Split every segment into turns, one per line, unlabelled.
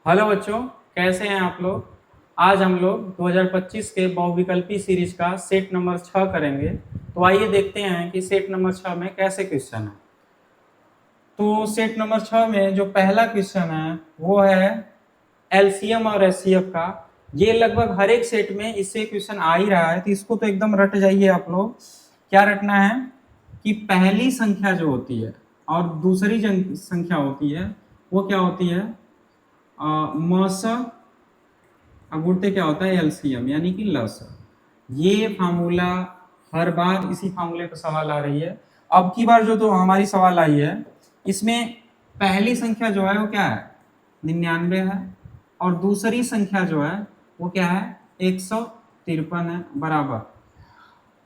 Hello बच्चों, कैसे हैं आप लोग। आज हम लोग 2025 के बहुविकल्पी सीरीज का सेट नंबर 6 करेंगे। तो आइए देखते हैं कि सेट नंबर 6 में कैसे क्वेश्चन है। तो सेट नंबर 6 में जो पहला क्वेश्चन है वो है एलसीएम और एचसीएफ का। ये लगभग हर एक सेट में इससे क्वेश्चन आ ही रहा है, तो इसको तो एकदम रट जाइए आप लोग। क्या रटना है कि पहली संख्या जो होती है और दूसरी संख्या होती है वो क्या होती है, मस अब उल्टे क्या होता है एलसीएम यानी कि लस। ये फार्मूला हर बार इसी फार्मूले पर सवाल आ रही है। अब की बार जो तो हमारी सवाल आई है इसमें पहली संख्या जो है वो क्या है 99 है, और दूसरी संख्या जो है वो क्या है 153 है बराबर।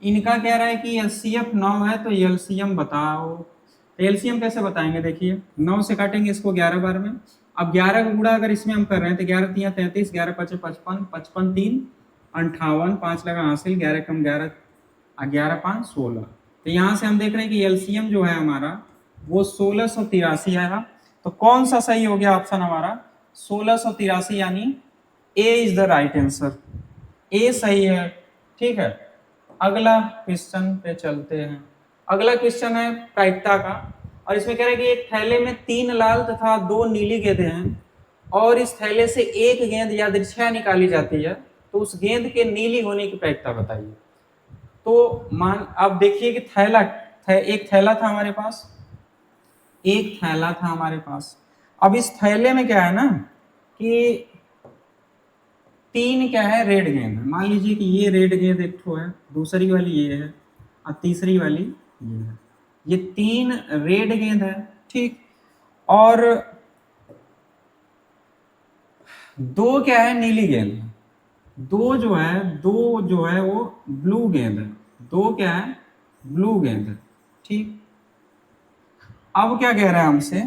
इनका कह रहा है कि एचसीएफ 9 है तो एलसीएम बताओ। तो एलसीएम कैसे बताएंगे, देखिए 9 से काटेंगे इसको 11 बार में। अब 11 का गुणा अगर इसमें हम कर रहे हैं तो 11 तिया 33, 11 पचे 55, 55 3 58, 5 लगा हासिल, 11 कम 11, 11 5 16। तो यहाँ से हम देख रहे हैं कि एलसीएम जो है हमारा वो 1683 आएगा। तो कौन सा सही हो गया ऑप्शन हमारा 1683, यानी ए इज द राइट आंसर। ए सही है। ठीक है, अगला क्वेश्चन पे चलते हैं। अगला क्वेश्चन है प्रायिकता का, और इसमें कह रहे हैं कि एक थैले में 3 लाल तथा 2 नीली गेंदें हैं और इस थैले से एक गेंद यादृच्छिक निकाली जाती है, तो उस गेंद के नीली होने की प्रायिकता बताइए। तो मान अब देखिए कि एक थैला था हमारे पास, एक थैला था हमारे पास। अब इस थैले में क्या है ना कि 3 क्या है रेड गेंद है। मान लीजिए कि ये रेड गेंद एक ठो है, दूसरी वाली ये है और तीसरी वाली ये है। ये 3 रेड गेंद है, ठीक। और 2 क्या है नीली गेंद है। दो जो है वो ब्लू गेंद है। 2 क्या है ब्लू गेंद है, ठीक। अब क्या कह रहा है हमसे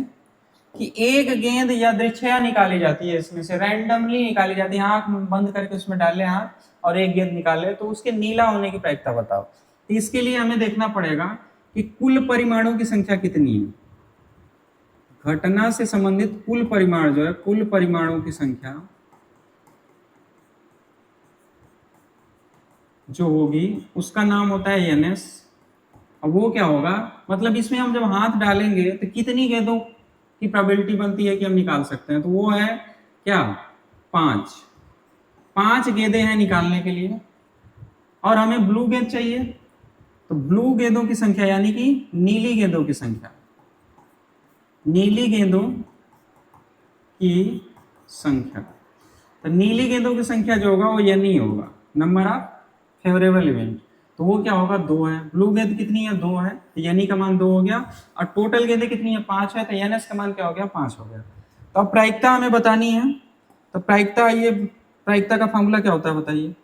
कि एक गेंद यादृच्छिक निकाली जाती है, इसमें से रैंडमली निकाली जाती है, आंख बंद करके उसमें डाले हाथ और एक गेंद निकाले, तो उसके नीला होने की प्रायिकता बताओ। तो इसके लिए हमें देखना पड़ेगा कि कुल परिमाणों की संख्या कितनी है। घटना से संबंधित कुल परिमाण जो है, कुल परिमाणों की संख्या जो होगी उसका नाम होता है एनएस। अब वो क्या होगा, मतलब इसमें हम जब हाथ डालेंगे तो कितनी गेंदों की प्रोबेबिलिटी बनती है कि हम निकाल सकते हैं, तो वो है क्या 5। 5 गेंदें हैं निकालने के लिए, और हमें ब्लू गेंद चाहिए। तो ब्लू गेंदों की संख्या यानी कि नीली गेंदों की संख्या, नीली गेंदों की संख्या, तो नीली गेंदों की संख्या जो होगा वो यानी होगा नंबर ऑफ फेवरेबल इवेंट। तो वो क्या होगा 2 है। ब्लू गेंद कितनी है 2 है, तो यानी का मान 2 हो गया। और टोटल गेंदें कितनी है 5 है, तो एनएस का मान क्या हो गया 5 हो गया। तो अब प्रायिकता हमें बतानी है। तो प्रायिकता, ये प्रायिकता का फॉर्मूला क्या होता है बताइए।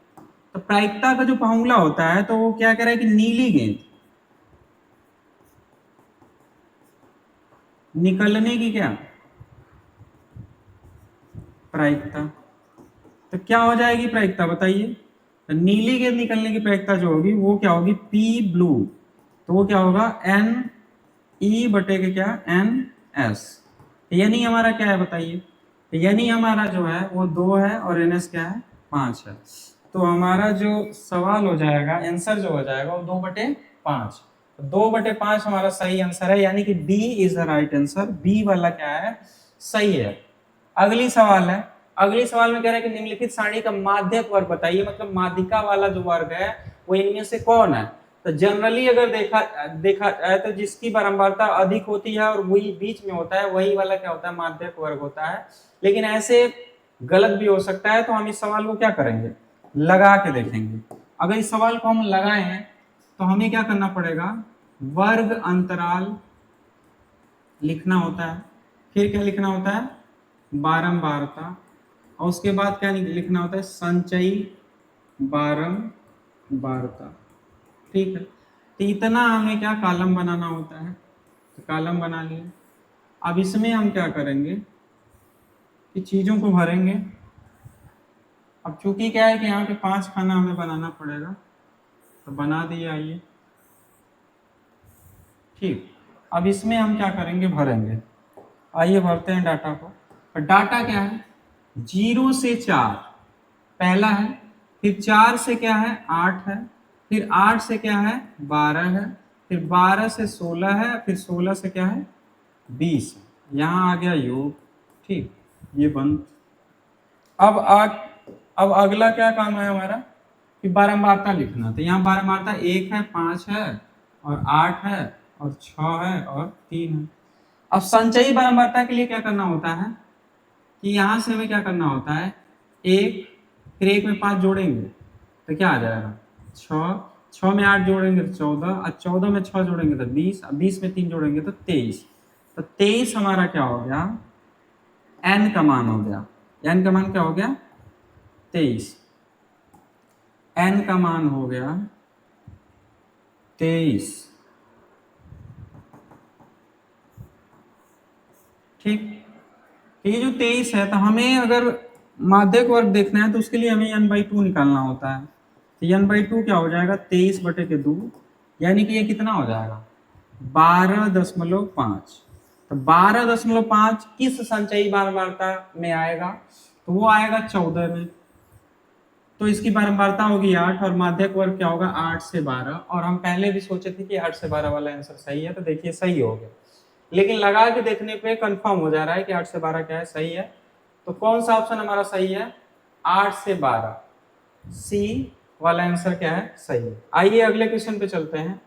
तो प्रायिकता का जो फॉर्मूला होता है तो वो क्या कह रहा है कि नीली गेंद निकलने की क्या प्रायिकता। तो क्या हो जाएगी प्रायिकता बताइए। तो नीली गेंद निकलने की प्रायिकता जो होगी वो क्या होगी पी ब्लू, तो वो क्या होगा एन ई बटे के क्या एन एस। यानी हमारा क्या है बताइए। यानी हमारा जो है वो 2 है और एन एस क्या है 5 है। तो हमारा जो सवाल हो जाएगा, आंसर जो हो जाएगा वो 2/5। 2/5 हमारा सही आंसर है, यानी कि D is the right answer. B वाला क्या है सही है। अगली सवाल है, अगली सवाल में कह रहा है कि निम्नलिखित सारणी का माध्यक वर्ग बताइए, मतलब माध्यिका वाला जो वर्ग है वो इनमें से कौन है। तो जनरली अगर देखा देखा जाए तो जिसकी बारंबारता अधिक होती है और वही बीच में होता है वही वाला क्या होता है माध्यक वर्ग होता है। लेकिन ऐसे गलत भी हो सकता है, तो हम इस सवाल को क्या करेंगे लगा के देखेंगे। अगर इस सवाल को हम लगाए तो हमें क्या करना पड़ेगा, वर्ग अंतराल लिखना होता है, फिर क्या लिखना होता है बारंबारता, और उसके बाद क्या लिखना होता है संचयी बारंबारता। ठीक है, तो इतना हमें क्या कॉलम बनाना होता है, तो कॉलम बना लिए। अब इसमें हम क्या करेंगे कि चीजों को भरेंगे। अब चूंकि क्या है कि यहाँ पे 5 खाना हमें बनाना पड़ेगा, तो बना दिए आइए। ठीक, अब इसमें हम क्या करेंगे भरेंगे। आइए भरते हैं डाटा को। और डाटा क्या है 0 से 4 पहला है, फिर 4 से क्या है 8 है, फिर 8 से क्या है 12 है, फिर 12 से 16 है, फिर 16 से क्या है 20 है। यहाँ आ गया योग। ठीक, ये बंद। अब अब अगला क्या काम है हमारा कि बारंबारता लिखना। तो यहाँ बारंबारता 1 है, 5 है और 8 है और 6 है और 3 है। अब संचयी बारंबारता के लिए क्या करना होता है कि यहाँ से हमें क्या करना होता है, एक, फिर एक में 5 जोड़ेंगे तो क्या आ जाएगा 6, 6 में 8 जोड़ेंगे तो 14, और 14 में 6 जोड़ेंगे तो 20, और 20 में 3 जोड़ेंगे तो 23। तो 23 हमारा क्या हो गया, n का मान हो गया। n का मान क्या हो गया 23। n का मान हो गया 23। ठीक, ये जो 23 है, तो हमें अगर माध्यक वर्ग देखना है तो उसके लिए हमें n/2 निकालना होता है। तो n/2 क्या हो जाएगा 23/2, यानी कि ये कितना हो जाएगा 12.5। तो 12.5 किस संचयी बारंबारता में आएगा, तो वो आएगा 14 में। तो इसकी बारंबारता होगी 8 और माध्यक वर्ग क्या होगा 8 से 12। और हम पहले भी सोचे थे कि 8 से 12 वाला आंसर सही है, तो देखिए सही हो गया। लेकिन लगा के देखने पे कंफर्म हो जा रहा है कि 8 से 12 क्या है सही है। तो कौन सा ऑप्शन हमारा सही है 8 से 12, सी वाला आंसर क्या है सही है। आइए अगले क्वेश्चन पे चलते हैं।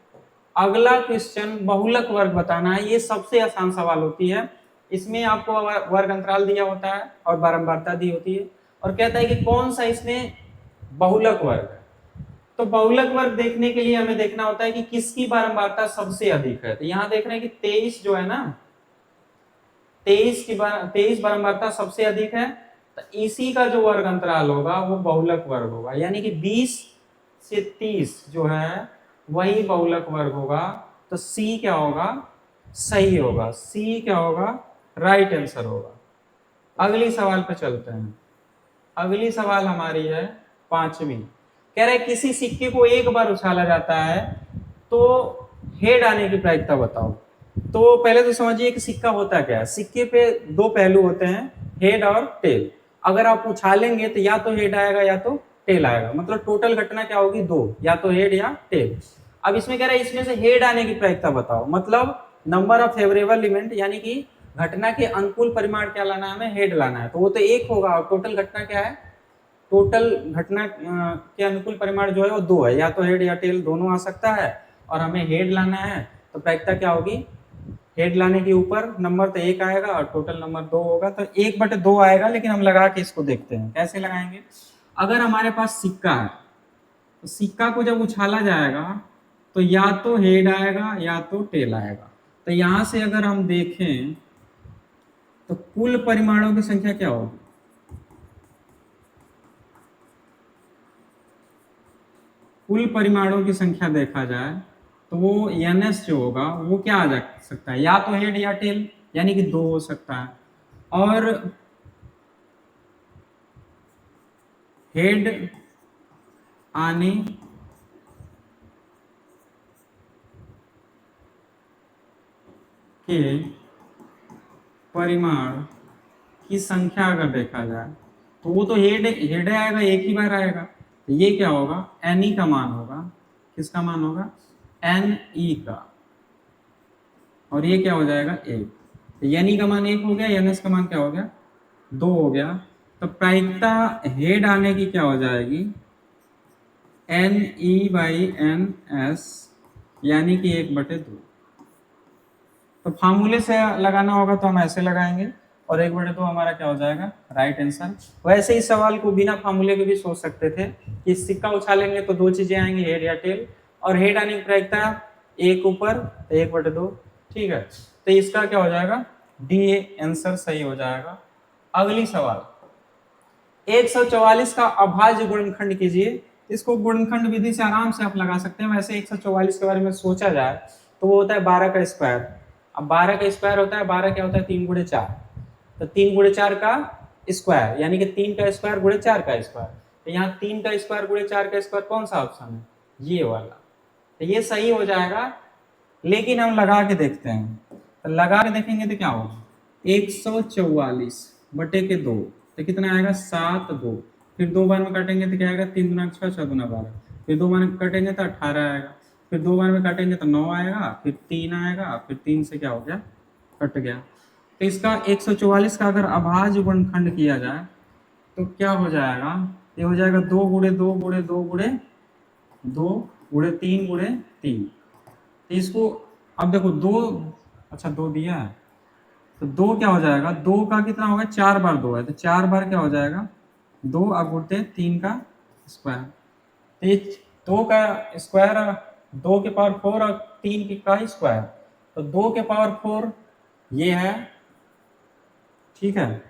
अगला क्वेश्चन बहुलक वर्ग बताना है। ये सबसे आसान सवाल होती है। इसमें आपको वर्ग अंतराल दिया होता है और बारंबारता दी होती है, और कहता है कि कौन सा इसमें बहुलक वर्ग है। तो बहुलक वर्ग देखने के लिए हमें देखना होता है कि किसकी बारंबारता सबसे अधिक है। तो यहाँ देख रहे हैं कि 23 जो है ना, 23 बारंबारता सबसे अधिक है। तो इसी का जो वर्ग अंतराल होगा वो बहुलक वर्ग होगा, यानी कि 20 से 30 जो है वही बहुलक वर्ग होगा। तो सी क्या होगा सही होगा, सी क्या होगा राइट आंसर होगा। अगली सवाल पे चलते हैं। अगली सवाल हमारी है 5वीं। कह रहे किसी सिक्के को एक बार उछाला जाता है तो हेड आने की प्रायिकता बताओ। तो पहले तो समझिए कि सिक्का होता क्या है। सिक्के पे दो पहलू होते हैं, हेड और टेल। अगर आप उछालेंगे तो या तो हेड आएगा या तो टेल आएगा, मतलब टोटल घटना क्या होगी दो, या तो हेड या टेल। अब इसमें कह रहा है इसमें से हेड आने की प्रायिकता बताओ, मतलब नंबर ऑफ फेवरेबल इवेंट, यानी कि घटना के अनुकूल परिमाण क्या लाना है हमें हेड लाना है। तो वो तो एक होगा, और टोटल घटना क्या है, टोटल घटना के अनुकूल परिमाण जो है वो दो है, या तो हेड या टेल दोनों आ सकता है, और हमें हेड लाना है। तो प्रायिकता क्या होगी, हेड लाने के ऊपर नंबर तो एक आएगा और टोटल नंबर दो होगा, तो 1/2 आएगा। लेकिन हम लगा के इसको देखते हैं कैसे लगाएंगे। अगर हमारे पास सिक्का है तो सिक्का को जब उछाला जाएगा तो या तो हेड आएगा या तो टेल आएगा। तो यहां से अगर हम देखें तो कुल परिमाणों की संख्या क्या होगी, कुल परिमाणों की संख्या देखा जाए तो वो ns जो होगा वो क्या आ जा सकता है, या तो हेड या टेल, यानी कि दो हो सकता है। और हेड आने के परिमाण की संख्या अगर देखा जाए तो वो तो हेड हेड आएगा, एक ही बार आएगा। तो ये क्या होगा एन ई का मान होगा, किसका मान होगा एन ई का, और ये क्या हो जाएगा एक। तो एन ई का मान एक हो गया, एन एस का मान क्या हो गया दो हो गया। तो प्रायिकता हेड आने की क्या हो जाएगी N E by N S, यानी कि 1/2। तो फार्मूले से लगाना होगा तो हम ऐसे लगाएंगे, और 1/2 हमारा क्या हो जाएगा राइट आंसर। वैसे इस सवाल को बिना फार्मूले के भी सोच सकते थे कि सिक्का उछालेंगे तो दो चीजें आएंगी, हेड या टेल, और हेड आने की प्रायिकता एक ऊपर तो 1/2। ठीक है, तो इसका क्या हो जाएगा डी आंसर सही हो जाएगा। अगली सवाल 144 का अभाज्य गुणनखंड कीजिए। इसको गुणनखंड विधि से आराम से आप लगा सकते हैं। वैसे 144 के बारे में सोचा जाए तो वो होता है 12 का स्क्वायर। अब 12 का स्क्वायर होता है, 12 क्या होता है 3 × 4, तो 3 × 4 का स्क्वायर, यानी कि 3 का स्क्वायर × 4 का स्क्वायर। तो यहाँ 3 का स्क्वायर × 4 का स्क्वायर कौन सा ऑप्शन है, ये वाला। तो ये सही हो जाएगा। लेकिन हम लगा के देखते हैं, तो लगा के देखेंगे तो क्या होगा 144/2 तो कितना आएगा 7 2। फिर 2 बार में काटेंगे तो क्या आएगा 3 दूना 6 6 दूना 12। फिर 2 बार में काटेंगे तो 18 आएगा। फिर 2 बार में काटेंगे तो 9 आएगा। फिर 3 आएगा। फिर 3 से क्या हो गया, कट गया। तो इसका 144 का अगर अभाज्य गुणनखंड किया जाए तो क्या हो जाएगा, ये हो जाएगा 2 गुणे 2 गुणे 2 गुणे 2 गुणे 3 गुणे 3। तो इसको अब देखो 2, अच्छा 2 दिया है तो 2 क्या हो जाएगा, 2 का कितना होगा, 4 बार 2 है तो 4 बार क्या हो जाएगा 2 गुणते 3 का स्क्वायर। तो ये 2 का स्क्वायर 2 के पावर 4 और 3 का स्क्वायर, तो 2 के पावर 4 ये है, ठीक है,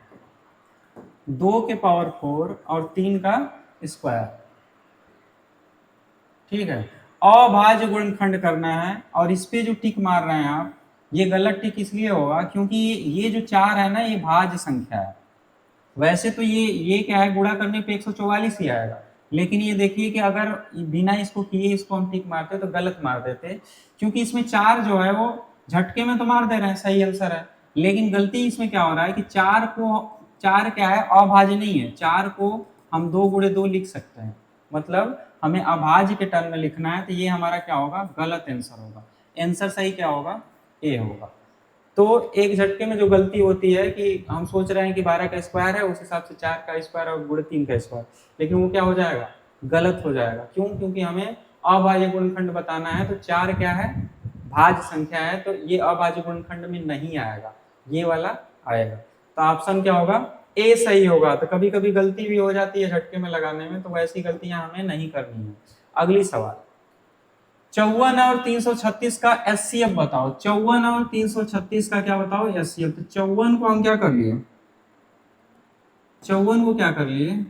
2 के पावर 4 और 3 का स्क्वायर, ठीक है। अभाज्य गुणनखंड करना है और इस पे जो टिक मार रहे हैं आप, ये गलत टिक इसलिए होगा क्योंकि ये जो 4 है ना ये भाज्य संख्या है। वैसे तो ये क्या है, गुणा करने पे 144 ही आएगा, लेकिन ये देखिए कि अगर बिना इसको किए इसको हम टिक मारते तो गलत मार देते, क्योंकि इसमें 4 जो है वो झटके में तो मार दे रहे हैं, सही आंसर है, लेकिन गलती इसमें क्या हो रहा है कि 4 क्या है, अभाज्य नहीं है, 4 को हम 2 गुणे 2 लिख सकते हैं, मतलब हमें अभाज्य के टर्म में लिखना है, तो ये हमारा क्या होगा, गलत आंसर होगा। आंसर सही क्या होगा, ए होगा। तो एक झटके में जो गलती होती है कि हम सोच रहे हैं कि 12 का स्क्वायर है, उस हिसाब से 4 का स्क्वायर और गुणे 3 का स्क्वायर, लेकिन वो क्या हो जाएगा, गलत हो जाएगा। क्यों, क्योंकि हमें अभाज्य गुणनखंड बताना है, तो 4 क्या है, भाज्य संख्या है, तो ये अभाज्य गुणनखंड में नहीं आएगा, ये वाला आएगा। तो ऑप्शन क्या होगा, ए सही होगा। तो कभी कभी गलती भी हो जाती है झटके में लगाने में, तो वैसी गलतियां हमें नहीं करनी है। अगली सवाल, 54 और 336 का एचसीएफ बताओ। 54 और 336 का क्या बताओ, एचसीएफ। तो 54 को हम क्या कर लिए, 54 को क्या कर लिए,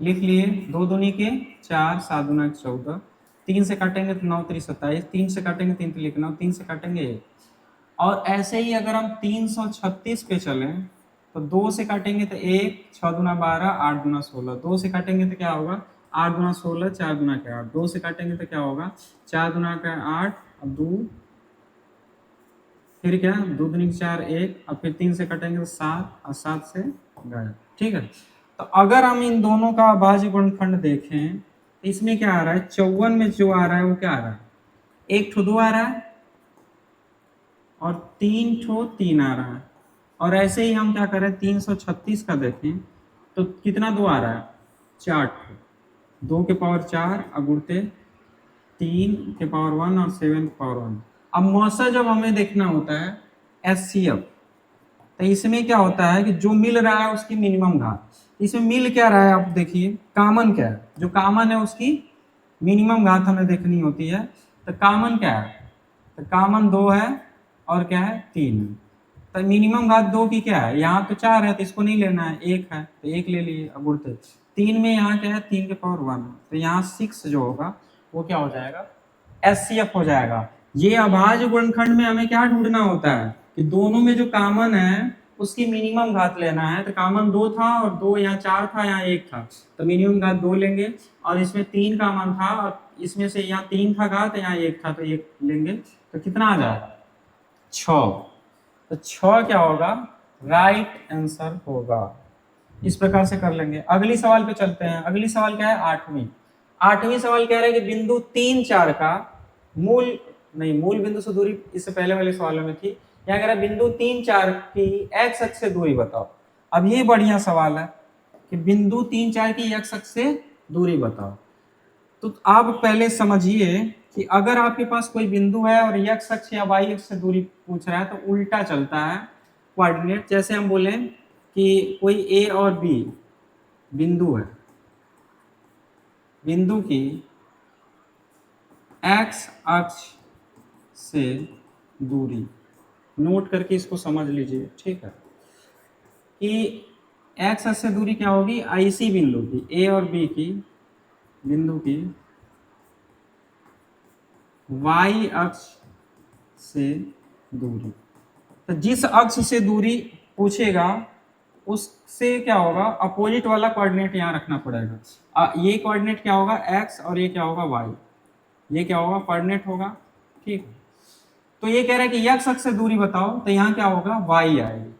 लिख लिए 2 दूनी के 4, 7 दूना 14, 3 से काटेंगे तो 9 3 27, 3 से काटेंगे 3 लिख 9, 3 से काटेंगे 1। और ऐसे ही अगर हम 336 पे चलें तो 2 से काटेंगे तो 1, 6 दूना 12, 8 दूना 16, 2 से काटेंगे तो क्या होगा, 8 दूना 16, 4 दूना के 8, 2 से काटेंगे तो क्या होगा, 4 दूना का 8 और 2, फिर क्या 2 दूनी 4 1, और फिर 3 से काटेंगे तो 7 और 7 से गया, ठीक है। तो अगर हम इन दोनों का अभाज्य गुणनखंड देखें तो इसमें क्या आ रहा है, 54 में जो आ रहा है वो क्या आ रहा है, 1 ठो 2 आ रहा है और 3 ठो 3 आ रहा है। और ऐसे ही हम क्या करें, 336 का देखें तो कितना 2 आ रहा है, 4 ठो, 2 के पावर 4 अगुणते 3 के पावर 1 और 7 के पावर 1। अब मौसा जब हमें देखना होता है एचसीएफ, तो इसमें क्या होता है कि जो मिल रहा है उसकी मिनिमम घात, इसमें मिल क्या रहा है आप देखिए, कॉमन क्या है, जो कॉमन है उसकी मिनिमम घात हमें देखनी होती है। तो कॉमन क्या है, तो कॉमन 2 है और क्या है 3। तो मिनिमम घात 2 की क्या है, यहाँ तो 4 है तो इसको नहीं लेना है, 1 है तो 1 ले लिए। अब उड़ते 3 में यहाँ क्या है, 3 के पावर 1, तो यहाँ 6 जो होगा वो क्या हो जाएगा, एचसीएफ हो जाएगा। ये अभाज्य गुणनखंड में हमें क्या ढूंढना होता है कि दोनों में जो कॉमन है उसकी मिनिमम घात लेना है। तो कॉमन 2 था और 2 यहाँ 4 था, यहाँ 1 था, तो मिनिमम घात 2 लेंगे। और इसमें 3 कॉमन था और इसमें से यहाँ 3 था घात, यहाँ 1 था, तो 1 लेंगे, तो कितना आ जाएगा 6। तो 6 क्या होगा, राइट आंसर होगा। इस प्रकार से कर लेंगे। अगली सवाल पे चलते हैं। अगली सवाल क्या है, 8वीं सवाल कह रहा है कि बिंदु 3 4 का मूल नहीं, मूल बिंदु से दूरी इससे पहले वाले सवालों में थी, यहाँ कह रहा है बिंदु 3 4 की एक्स अक्ष से दूरी बताओ। अब ये बढ़िया सवाल है कि बिंदु 3 4 की एक्स अक्ष से दूरी बताओ। तो आप पहले समझिए कि अगर आपके पास कोई बिंदु है और एक्स अक्ष या वाई अक्ष से दूरी पूछ रहा है तो उल्टा चलता है कोऑर्डिनेट। जैसे हम बोले कि कोई ए और बी बिंदु है, बिंदु की एक्स अक्ष से दूरी, नोट करके इसको समझ लीजिए, ठीक है, कि एक्स अक्ष से दूरी क्या होगी, ऐसी बिंदु की ए और बी की बिंदु की वाई अक्ष से दूरी। तो जिस अक्ष से दूरी पूछेगा उससे क्या होगा, अपोजिट वाला कोऑर्डिनेट यहाँ रखना पड़ेगा। ये कोऑर्डिनेट क्या होगा एक्स और ये क्या होगा वाई, ये क्या होगा कोऑर्डिनेट होगा, ठीक। तो ये कह रहा है कि एक्स अक्ष से दूरी बताओ, तो यहाँ क्या होगा वाई आएगी,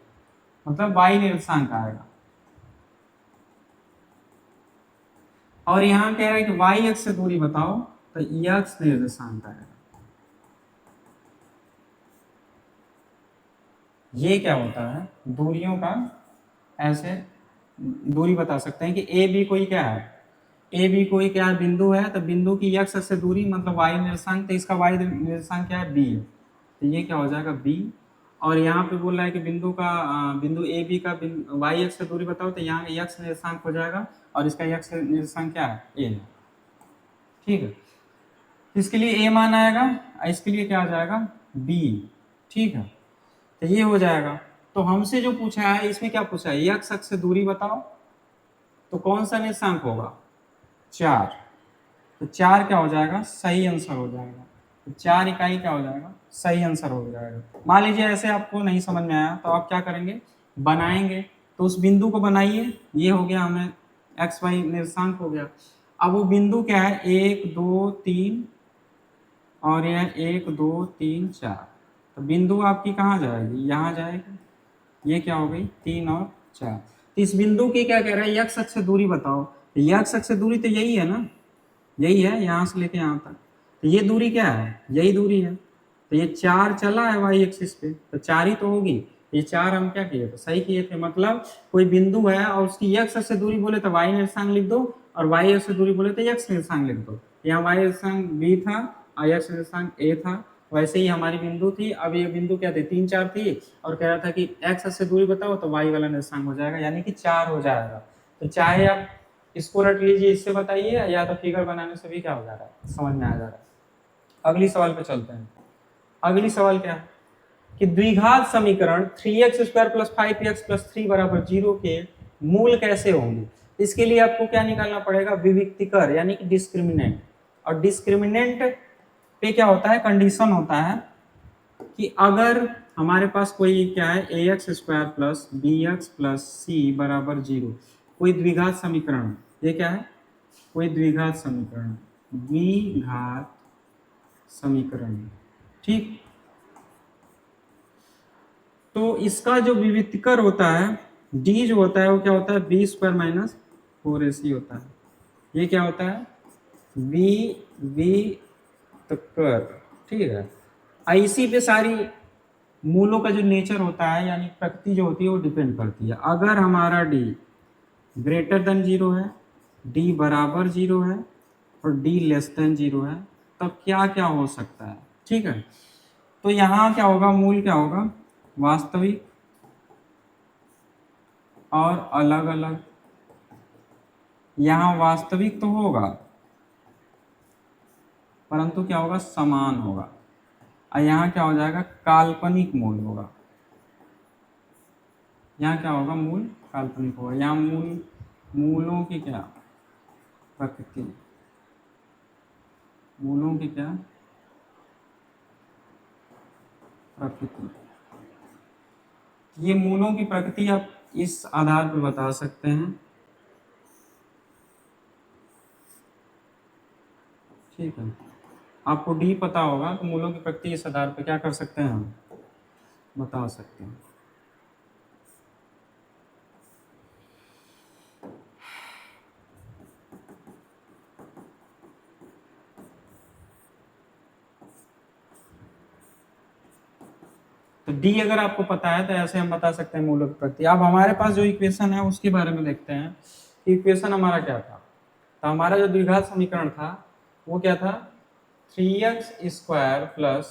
मतलब y निर्देशांक आएगा। और यहाँ कह रहा है कि y अक्ष से दूरी बताओ, तो x निर्देशांक आएगा। ये क्या होता है, दूरियों का ऐसे दूरी बता सकते हैं कि ए बी कोई क्या है, ए बी कोई क्या बिंदु है, तो बिंदु की x अक्ष से दूरी मतलब y निर्देशांक, तो इसका y निर्देशांक क्या है, b है, तो ये क्या हो जाएगा b। और यहाँ पे बोल रहा है कि बिंदु का बिंदु ए बी का y अक्ष से दूरी बताओ, तो यहाँ x निर्देशांक हो जाएगा और इसका x निर्देशांक क्या है, a है। ठीक है, इसके लिए a मान आएगा, इसके लिए क्या आ जाएगा, b। ठीक है, तो ये हो जाएगा। तो हमसे जो पूछा है इसमें क्या पूछा है, x अक्ष से दूरी बताओ, तो कौन सा निर्देशांक होगा, 4। तो 4 क्या हो जाएगा, सही आंसर हो जाएगा। तो 4 इकाई क्या हो जाएगा, सही आंसर हो जाएगा। मान लीजिए ऐसे आपको नहीं समझ में आया, तो आप क्या करेंगे, बनाएंगे। तो उस बिंदु को बनाइए, ये हो गया हमें एक्स वाई निर्देशांक हो गया। अब वो बिंदु क्या है, 1 2 3 और यह 1 2 3 4। तो बिंदु आपकी कहाँ जाएगी, यहाँ जाएगी। ये क्या हो गई, 3 और 4। तो इस बिंदु की क्या कह रहा है, x अक्ष से दूरी बताओ। तो x अक्ष से दूरी तो यही है ना, यही है, यहाँ से लेके यहाँ तक। तो ये दूरी क्या है, यही दूरी है। तो ये 4 चला है y एक्सिस पे, तो 4 ही तो होगी। ये 4 हम क्या किए थे, सही किए थे। मतलब कोई बिंदु है और उसकी x अक्ष से दूरी बोले तो y निर्देशांक लिख दो, और y अक्ष से दूरी बोले तो x निर्देशांक लिख दो। यहाँ y निर्देशांक b था और x निर्देशांक a था। वैसे ही हमारी बिंदु थी, अब ये बिंदु क्या थी, 3 4 थी, और कह रहा था कि x अक्ष से दूरी बताओ, तो y वाला निर्देशांक हो जाएगा, यानी कि 4 हो जाएगा। तो चाहे आप इसको रट लीजिए, इससे बताइए, या तो फिगर बनाने से भी क्या हो जा रहा है, समझ में आ जा रहा है। अगली सवाल पे चलते हैं। अगली सवाल क्या है कि द्विघात समीकरण 3x square plus 5x plus 3 बराबर 0 के मूल कैसे होंगे। इसके लिए आपको क्या निकालना पड़ेगा, विविक्तिकर यानी कि डिस्क्रिमिनेंट। और डिस्क्रिमिनेंट पे क्या होता है, कंडीशन होता है कि अगर हमारे पास कोई क्या है, a x square plus b x plus c बराबर 0, कोई द्विघात समीकरण, ये क्या है, कोई द्विघात समीकरण, द्विघात समीकरण। ठीक, तो इसका जो विविक्तिकर होता है, डी जो होता है वो क्या होता है, बी स्क्वायर माइनस 4ac होता है। ये क्या होता है, विविक्तिकर। ठीक है, इसी पे सारी मूलों का जो नेचर होता है यानी प्रकृति जो होती है वो डिपेंड करती है। अगर हमारा डी ग्रेटर देन 0 है, डी बराबर 0 है और डी लेस देन 0 है, तब क्या क्या हो सकता है। ठीक है, तो यहाँ क्या होगा, मूल क्या होगा, वास्तविक और अलग अलग। यहाँ वास्तविक तो होगा परंतु क्या होगा, समान होगा। और यहाँ क्या हो जाएगा, काल्पनिक मूल होगा। यहाँ क्या होगा, मूल काल्पनिक होगा। यहाँ मूलों की क्या प्रकृति, मूलों की क्या प्रकृति, ये मूलों की प्रकृति आप इस आधार पर बता सकते हैं। ठीक है, आपको डी पता होगा तो मूलों की प्रकृति इस आधार पर क्या कर सकते हैं, हम बता सकते हैं। तो डी अगर आपको पता है तो ऐसे हम बता सकते हैं मूलों की प्रकृति। अब हमारे पास जो इक्वेशन है उसके बारे में देखते हैं। इक्वेशन हमारा क्या था, तो हमारा जो द्विघात समीकरण था वो क्या था, 3x square plus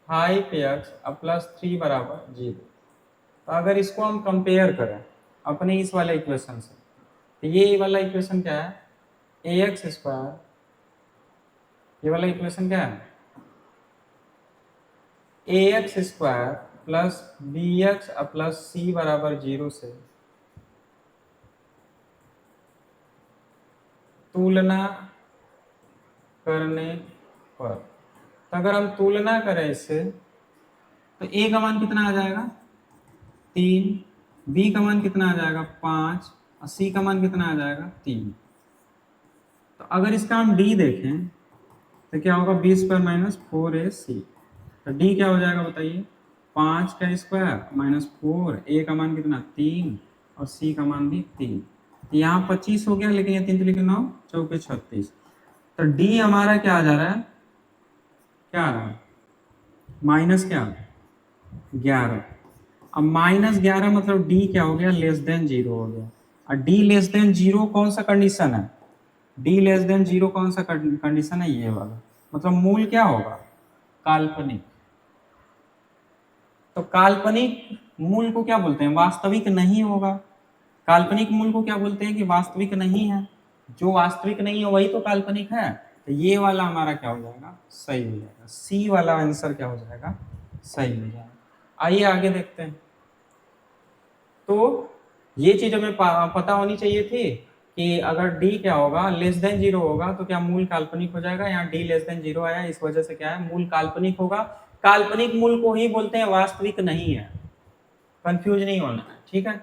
5x plus 3 बराबर 0। तो अगर इसको हम कंपेयर करें अपने इस वाले इक्वेशन से, तो ये वाला इक्वेशन क्या है, ए एक्स स्क्वायर, ये वाला इक्वेशन क्या है, a x square plus b x plus c बराबर 0 से तुलना करने पर, तो अगर हम तुलना करें इससे, तो ए का मान कितना आ जाएगा, 3, बी का मान कितना आ जाएगा, 5, और सी का मान कितना आ जाएगा, 3। तो अगर इसका हम डी देखें तो क्या होगा, बी स्क्वायर माइनस 4ac। तो डी क्या हो जाएगा बताइए, 5 का स्क्वायर माइनस 4, ए का मान कितना 3 और सी का मान भी 3। तो यहाँ 25 हो गया, लेकिन ये 3 तो लिखे 9 चौके 36। तो डी हमारा क्या आ जा रहा है, क्या आ रहा है माइनस क्या 11। अब -11 मतलब डी क्या हो गया, लेस देन 0 हो गया। और डी लेस देन 0 कौन सा कंडीशन है, डी लेस देन 0 कौन सा कंडीशन है, ये वाला। मतलब मूल क्या होगा, काल्पनिक। तो काल्पनिक मूल को क्या बोलते हैं, वास्तविक नहीं होगा। काल्पनिक मूल को क्या बोलते हैं कि वास्तविक नहीं है। जो वास्तविक नहीं है वही तो काल्पनिक है। तो ये वाला हमारा क्या हो जाएगा, सही हो जाएगा। सी वाला आंसर क्या हो जाएगा, सही हो जाएगा। आइए आगे देखते हैं। तो ये चीज हमें पता होनी चाहिए थी कि अगर डी क्या होगा, लेस देन 0 होगा तो क्या मूल काल्पनिक हो जाएगा। यहाँ डी लेस देन 0 आया, इस वजह से क्या है, मूल काल्पनिक होगा। काल्पनिक मूल को ही बोलते हैं, वास्तविक नहीं है। कंफ्यूज नहीं होना है, ठीक है।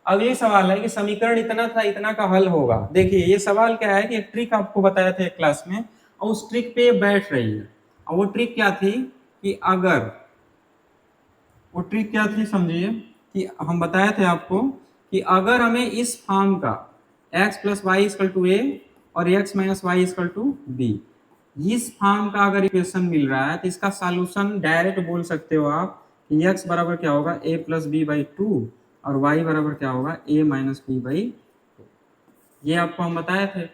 अगली सवाल है कि समीकरण इतना था इतना का हल होगा। देखिए ये सवाल क्या है कि एक ट्रिक आपको बताया था एक क्लास में, और उस ट्रिक पे बैठ रही है। और वो ट्रिक क्या थी कि अगर, वो ट्रिक क्या थी समझिए, कि हम बताए थे आपको कि अगर हमें इस फॉर्म का x plus y equal to a और x minus y equal to b, इस फॉर्म का अगर इक्वेशन मिल रहा है तो इसका सॉल्यूशन डायरेक्ट बोल सकते हो आप कि x बराबर क्या होगा, a प्लस बी बाई 2 और y बराबर क्या होगा, a माइनस बी बाई। ये आपको हम बताए थे।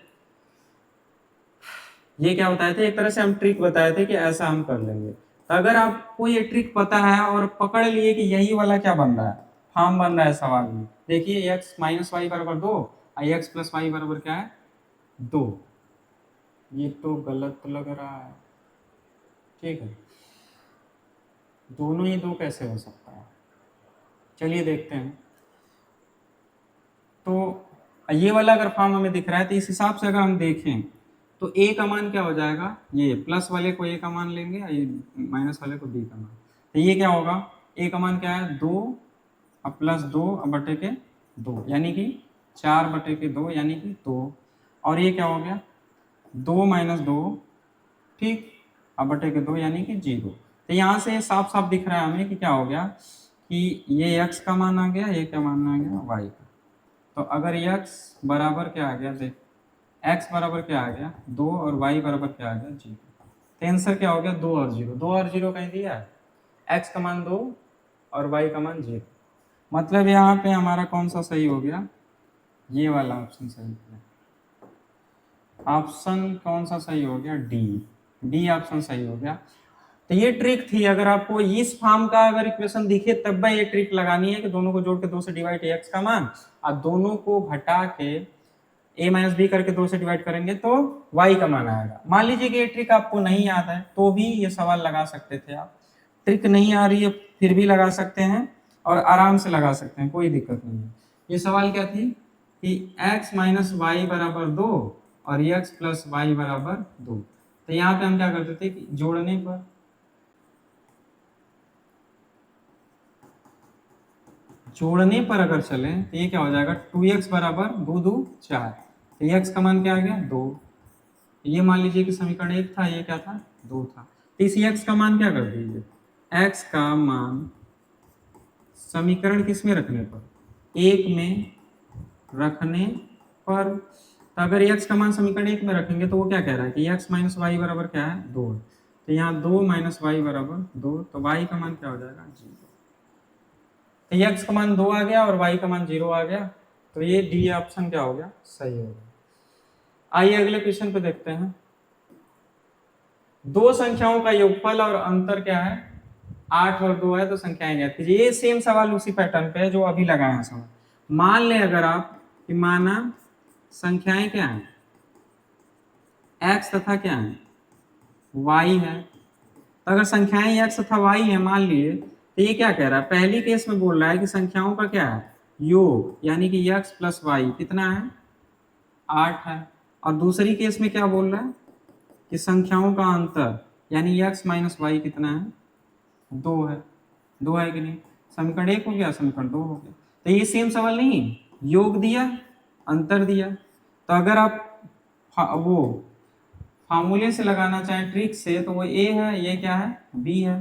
ये क्या बताए थे, एक तरह से हम ट्रिक बताए थे कि ऐसा हम कर लेंगे। तो अगर आपको ये ट्रिक पता है और पकड़ लिए कि यही वाला क्या बन रहा है, फॉर्म बन रहा है सवाल में, देखिए x माइनस वाई बराबर 2 और x प्लस वाई बराबर क्या है 2। ये तो गलत लग रहा है, ठीक है। दोनों ही 2 कैसे हो सकता है, चलिए देखते हैं। तो ये वाला अगर फॉर्म हमें दिख रहा है तो इस हिसाब से अगर हम देखें तो a का मान क्या हो जाएगा, ये प्लस वाले को a का मान लेंगे, ये माइनस वाले को b का मान। तो ये क्या होगा, a का मान क्या है 2 और प्लस 2 बटे के 2 यानी कि 4 बटे के 2 यानी कि 2। और ये क्या हो गया 2 माइनस 2, ठीक, और बटे के 2 यानी कि 0। तो यहाँ से साफ साफ दिख रहा है हमें कि क्या हो गया कि ये x का मान आ गया, ये क्या मान आ गया y का। तो अगर x बराबर क्या आ गया, देख x बराबर क्या आ गया 2 और y बराबर क्या आ गया 0। तो आंसर क्या हो गया 2 और 0, 2 और 0 कहीं दिया है, x का मान 2 और y का मान 0। मतलब यहाँ पे हमारा कौन सा सही हो गया, ये वाला ऑप्शन सही हो गया। ऑप्शन कौन सा सही हो गया, डी ऑप्शन सही हो गया। तो ये ट्रिक थी, अगर आपको इस फॉर्म का अगर इक्वेशन दिखे तब भी ये ट्रिक लगानी है कि दोनों को जोड़ के 2 से डिवाइड x का मान, और दोनों को घटा के a माइनस बी करके 2 से डिवाइड करेंगे तो y का मान आएगा। मान लीजिए कि ये ट्रिक आपको नहीं याद है तो भी ये सवाल लगा सकते थे आप। ट्रिक नहीं आ रही है फिर भी लगा सकते हैं और आराम से लगा सकते हैं, कोई दिक्कत नहीं है। ये सवाल क्या थी कि x माइनस वाई बराबर 2 और x प्लस वाई बराबर 2। तो यहाँ पे हम क्या करते थे कि जोड़ने पर अगर चले तो ये क्या हो जाएगा 2x बराबर 2 2 4। तो x का मान क्या आ गया 2। ये मान लीजिए कि समीकरण 1 था, ये क्या था 2 था। तो इस x का मान क्या कर दीजिए, x का मान समीकरण किस में रखने पर, 1 में रखने पर। तो अगर x का मान समीकरण 1 में रखेंगे तो वो क्या कह रहा है कि x माइनस वाई बराबर क्या है 2। तो यहाँ 2 माइनस वाई बराबर 2, तो y का मान क्या हो जाएगा 0। तो x का मान 2 आ गया और y का मान 0 आ गया। तो ये डी ऑप्शन क्या हो गया, सही हो गया। आइए अगले क्वेश्चन पे देखते हैं। दो संख्याओं का योगफल और अंतर क्या है, 8 और 2 है तो संख्याएं ज्ञात कीजिए। ये सेम सवाल उसी पैटर्न पे है जो अभी लगाए हैं सवाल। मान लें अगर आप कि माना संख्याएं क्या हैं, x तथा क्या है y है। तो अगर संख्याएं x तथा y है मान लिए, तो ये क्या कह रहा है, पहली केस में बोल रहा है कि संख्याओं का क्या है योग, यानी कि x प्लस वाई कितना है 8 है। और दूसरी केस में क्या बोल रहा है कि संख्याओं का अंतर यानी x माइनस वाई कितना है 2 है। 2 है कि नहीं, समीकरण 1 हो गया, समीकरण 2 हो गया। तो ये सेम सवाल नहीं, योग दिया अंतर दिया। तो अगर आप वो फार्मूले से लगाना चाहें ट्रिक से तो वो a है, ये क्या है b है।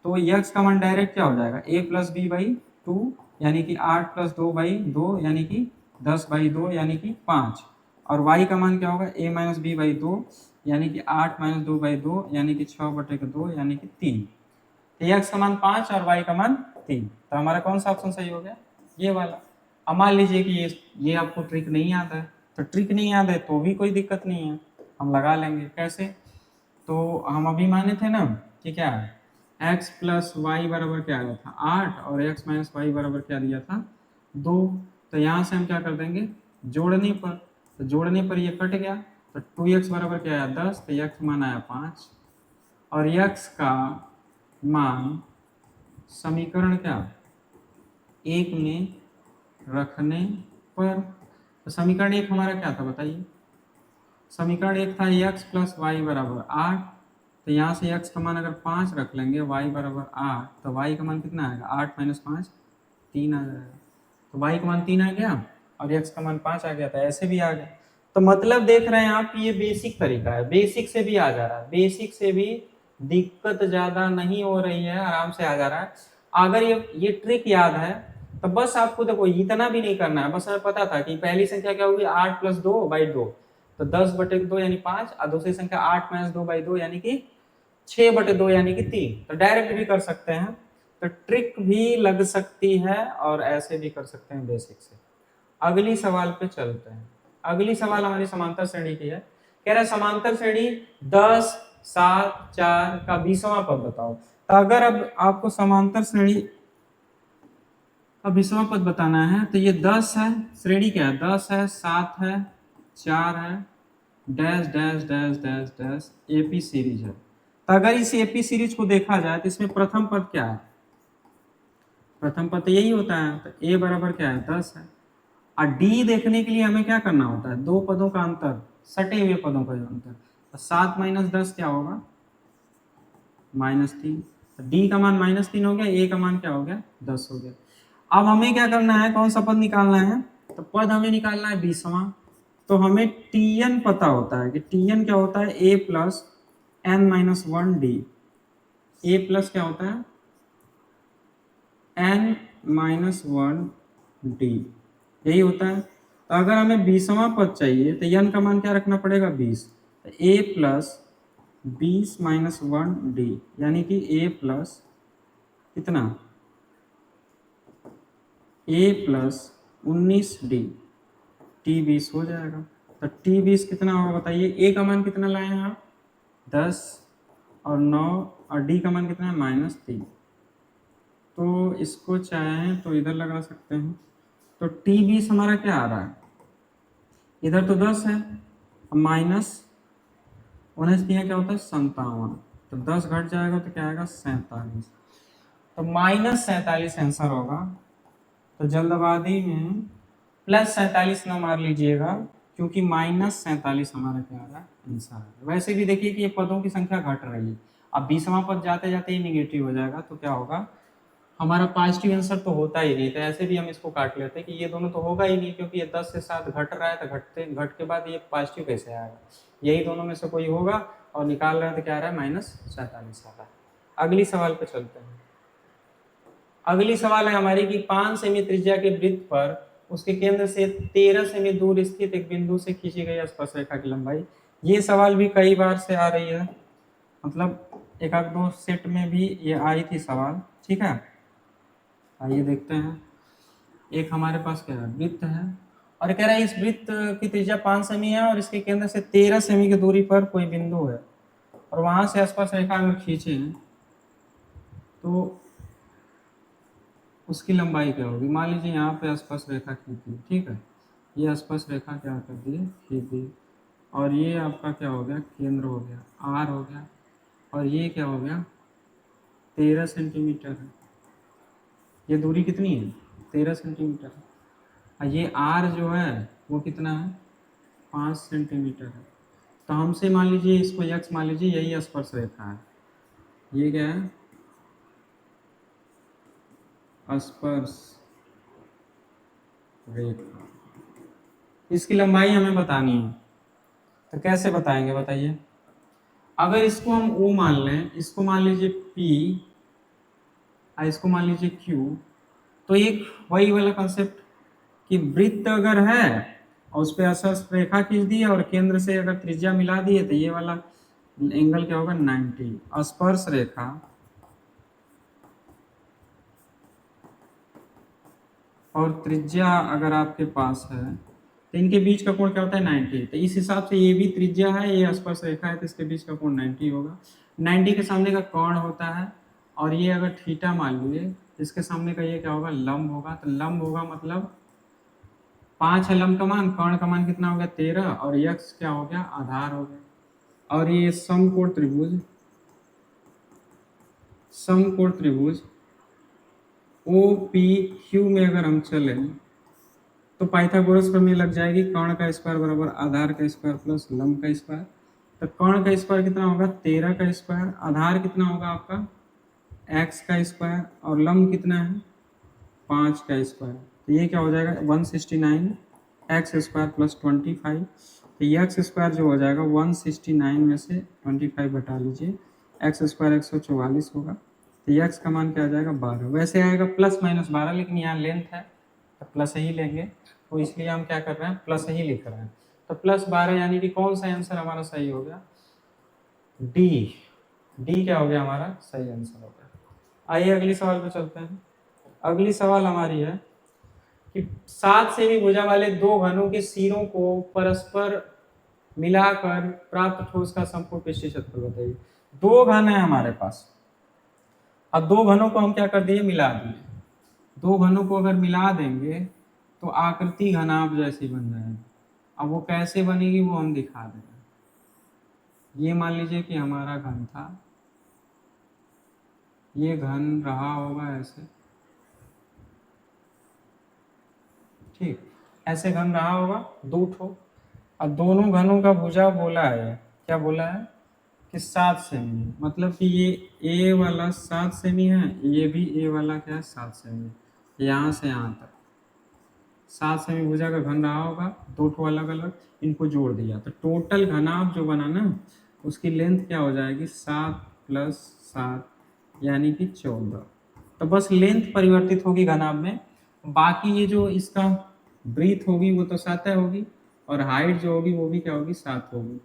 तो x का मान डायरेक्ट क्या हो जाएगा, a प्लस बी बाई 2 यानी कि 8 प्लस 2 बाई 2 यानी कि 10 बाई 2 यानी कि 5, और y का मान क्या होगा, a माइनस बी बाई 2 यानी कि 8 माइनस 2 बाई 2 यानी कि 6 बटे 2 यानी कि 3। तो x का मान 5 और y का मान 3, तो हमारा कौन सा ऑप्शन सही हो गया, ये वाला। अब मान लीजिए कि ये आपको ट्रिक नहीं याद है, तो ट्रिक नहीं याद है तो भी कोई दिक्कत नहीं है, हम लगा लेंगे। कैसे, तो हम अभी माने थे ना कि क्या है, x प्लस वाई बराबर क्या आया था 8 और x माइनस वाई बराबर क्या दिया था 2। तो यहाँ से हम क्या कर देंगे, जोड़ने पर, तो जोड़ने पर ये कट गया, तो 2x बराबर क्या आया 10, तो x मान आया 5, और x का मान समीकरण क्या 1 में रखने पर, तो समीकरण 1 हमारा क्या था बताइए, समीकरण 1 था x प्लस वाई बराबर 8, तो यहाँ से x का मान अगर 5 रख लेंगे, y बराबर 8, तो y का मान कितना आएगा 8 माइनस 5 3 आ जाएगा, तो y का मान 3 आ गया और x का मान 5 आ गया, तो ऐसे भी आ गया। तो मतलब देख रहे हैं आप, ये बेसिक तरीका है, बेसिक से भी आ जा रहा है, बेसिक से भी दिक्कत ज्यादा नहीं हो रही है, आराम से आ जा रहा है। अगर ये ट्रिक याद है तो बस आपको देखो इतना भी नहीं करना है, बस हमें पता था कि पहली संख्या क्या होगी 8 प्लस 2 बाई 2, तो 10 बटे 2 यानी 5, और दूसरी संख्या 8 माइनस 2 बाई 2 यानी कि 6 बटे 2 यानी कि 3। तो डायरेक्ट भी कर सकते हैं, तो ट्रिक भी लग सकती है और ऐसे भी कर सकते हैं बेसिक से। अगली सवाल पे चलते हैं। अगली सवाल हमारी समांतर श्रेणी की है, कह रहा है समांतर श्रेणी 10 7 4 का 20वां पद बताओ। तो अगर अब आपको समांतर श्रेणी का 20वां पद बताना है, तो ये 10 है, श्रेणी क्या है 10 है 7 है 4 है dash dash dash dash dash AP series है। तो अगर इस एपी सीरीज को देखा जाए तो इसमें प्रथम पद क्या है, प्रथम पद तो यही होता है, तो ए बराबर क्या है 10 है, और डी देखने के लिए हमें क्या करना होता है, दो पदों का अंतर, सटे हुए पदों का अंतर, तो 7 माइनस 10 क्या होगा -3, तो डी का मान -3 हो गया, ए का मान क्या हो गया 10 हो गया। अब हमें क्या करना है, कौन सा पद निकालना है, तो पद हमें निकालना है 20वां। तो हमें टीएन पता होता है कि टीएन क्या होता है ए प्लस एन माइनस 1 डी, ए प्लस क्या होता है एन माइनस 1 डी, यही होता है। तो अगर हमें 20वां पद चाहिए तो एन का मान क्या रखना पड़ेगा 20, तो ए प्लस 20 माइनस 1 डी यानी कि ए प्लस कितना ए प्लस 19 डी, टी 20 हो जाएगा। तो टी 20 कितना होगा बताइए, ए का मान कितना लाए हैं आप 10 और 9, और डी का मान कितना है -3, तो इसको चाहें तो इधर लगा सकते हैं। तो टी 20 हमारा क्या आ रहा है, इधर तो 10 है, माइनस 19 क्या होता है 57, तो 10 घट जाएगा तो क्या आएगा 47, तो -47 आंसर होगा। तो जल्दबाजी में +47 ना मार लीजिएगा, क्योंकि -47 हमारा क्या आ रहा है आंसर है। वैसे भी देखिए कि ये पदों की संख्या घट रही है, अब 20वां पद जाते जाते ही निगेटिव हो जाएगा, तो क्या होगा हमारा पॉजिटिव आंसर तो होता ही नहीं। तो ऐसे भी हम इसको काट लेते हैं कि ये दोनों तो होगा ही नहीं, क्योंकि ये 10 से 7 घट रहा है, तो घट के बाद ये पॉजिटिव कैसे आएगा, यही दोनों में से कोई होगा, और निकाल रहे हैं तो क्या आ रहा है -47 आ रहा है। अगली सवाल पे चलते हैं। अगली सवाल है हमारी कि 5 सेमी त्रिज्या के वृत्त पर उसके केंद्र से 13 सेमी दूर स्थित एक बिंदु से खींची गई स्पर्शरेखा की लंबाई। ये सवाल भी कई बार से आ रही है, मतलब एक आध दो सेट में भी ये आई थी सवाल, ठीक है। आइए देखते हैं। एक हमारे पास क्या है वृत्त है, और कह रहा है इस वृत्त की त्रिज्या 5 सेमी है और इसके केंद्र से 13 सेमी की दूरी पर कोई बिंदु है, और वहां से स्पर्शरेखा अगर खींचे हैं तो उसकी लंबाई क्या होगी। मान लीजिए यहाँ पे स्पर्शरेखा खींची, ठीक है, ये स्पर्शरेखा क्या कर दी खींच दी, और ये आपका क्या हो गया केंद्र हो गया आर हो गया, और ये क्या हो गया 13 सेंटीमीटर है। ये दूरी कितनी है 13 सेंटीमीटर है, और ये आर जो है वो कितना है 5 सेंटीमीटर है। तो हमसे मान लीजिए इसको यक्स मान लीजिए, यही स्पर्शरेखा है, ये क्या है स्पर्श रेखा, इसकी लंबाई हमें बतानी है। तो कैसे बताएंगे बताइए। अगर इसको हम O मान लें, इसको मान लीजिए P इसको मान लीजिए क्यू। तो एक वही वाला कंसेप्ट कि वृत्त अगर है और उस पर स्पर्श रेखा खींच दी है और केंद्र से अगर त्रिज्या मिला दी है तो ये वाला एंगल क्या होगा 90। स्पर्श रेखा और त्रिज्या अगर आपके पास है तो इनके बीच का कोण क्या होता है 90। तो इस हिसाब से ये भी त्रिज्या है, ये स्पर्श रेखा है, तो इसके बीच का कोण 90 होगा। 90 के सामने का कोण होता है और ये अगर थीटा मान लीजिए, इसके सामने का ये क्या होगा लंब होगा। तो लंब होगा मतलब 5 है लंब का मान, कर्ण का मान कितना हो गया 13 और यक्ष क्या हो गया आधार हो गया। और ये समकोण त्रिभुज, समकोण त्रिभुज ओ पी क्यू में अगर हम चले तो पाइथागोरस प्रमेय लग जाएगी, कर्ण का स्क्वायर बराबर आधार का स्क्वायर प्लस लंब का स्क्वायर। तो कर्ण का स्क्वायर कितना होगा 13 का स्क्वायर, आधार कितना होगा आपका x का स्क्वायर और लंब कितना है 5 का स्क्वायर। तो ये क्या हो जाएगा 169 एक्स स्क्वायर प्लस 25। तो ये एक्स स्क्वायर जो हो जाएगा 169 में से 25 बटा लीजिए, एक्स स्क्वायर 144 होगा। तो ये एक्स का मान क्या आ जाएगा 12। वैसे आएगा प्लस माइनस 12, लेकिन यहाँ लेंथ है तो प्लस ही लेंगे, तो इसलिए हम क्या कर रहे हैं प्लस ही लिख रहे हैं। तो प्लस 12 यानी कि कौन सा आंसर हमारा सही हो गया डी। डी क्या हो गया हमारा सही आंसर हो गया। आइए अगली सवाल पे चलते हैं। अगली सवाल हमारी है कि 7 सेमी भुजा वाले दो घनों के सिरों को परस्पर मिलाकर प्राप्त ठोस का संपूर्ण पृष्ठीय क्षेत्रफल बताइए। दो घन है हमारे पास, अब दो घनों को हम क्या कर दिए मिला दिए। दो घनों को अगर मिला देंगे तो आकृति घनाभ जैसी बन जाएगी। अब वो कैसे बनेगी वो हम दिखा देंगे। ये मान लीजिए कि हमारा घन था, ये घन रहा होगा ऐसे, ठीक ऐसे घन रहा होगा दो ठो। अब दोनों घनों का भुजा बोला है, क्या बोला है कि 7 सेमी, मतलब कि ये ए वाला 7 सेमी है, ये भी ए वाला क्या है 7 सेमी, यहाँ से यहाँ तक 7 सेमी भुजा का घन रहा होगा, दो ठो अलग अलग, इनको जोड़ दिया तो टोटल घनाभ जो बना ना उसकी लेंथ क्या हो जाएगी 7 + 7 यानी कि 14। तो बस लेंथ परिवर्तित होगी घनाभ में, बाकी ये जो इसका ब्रीथ होगी वो तो 7 होगी और हाइट जो होगी वो भी क्या होगी 7 होगी,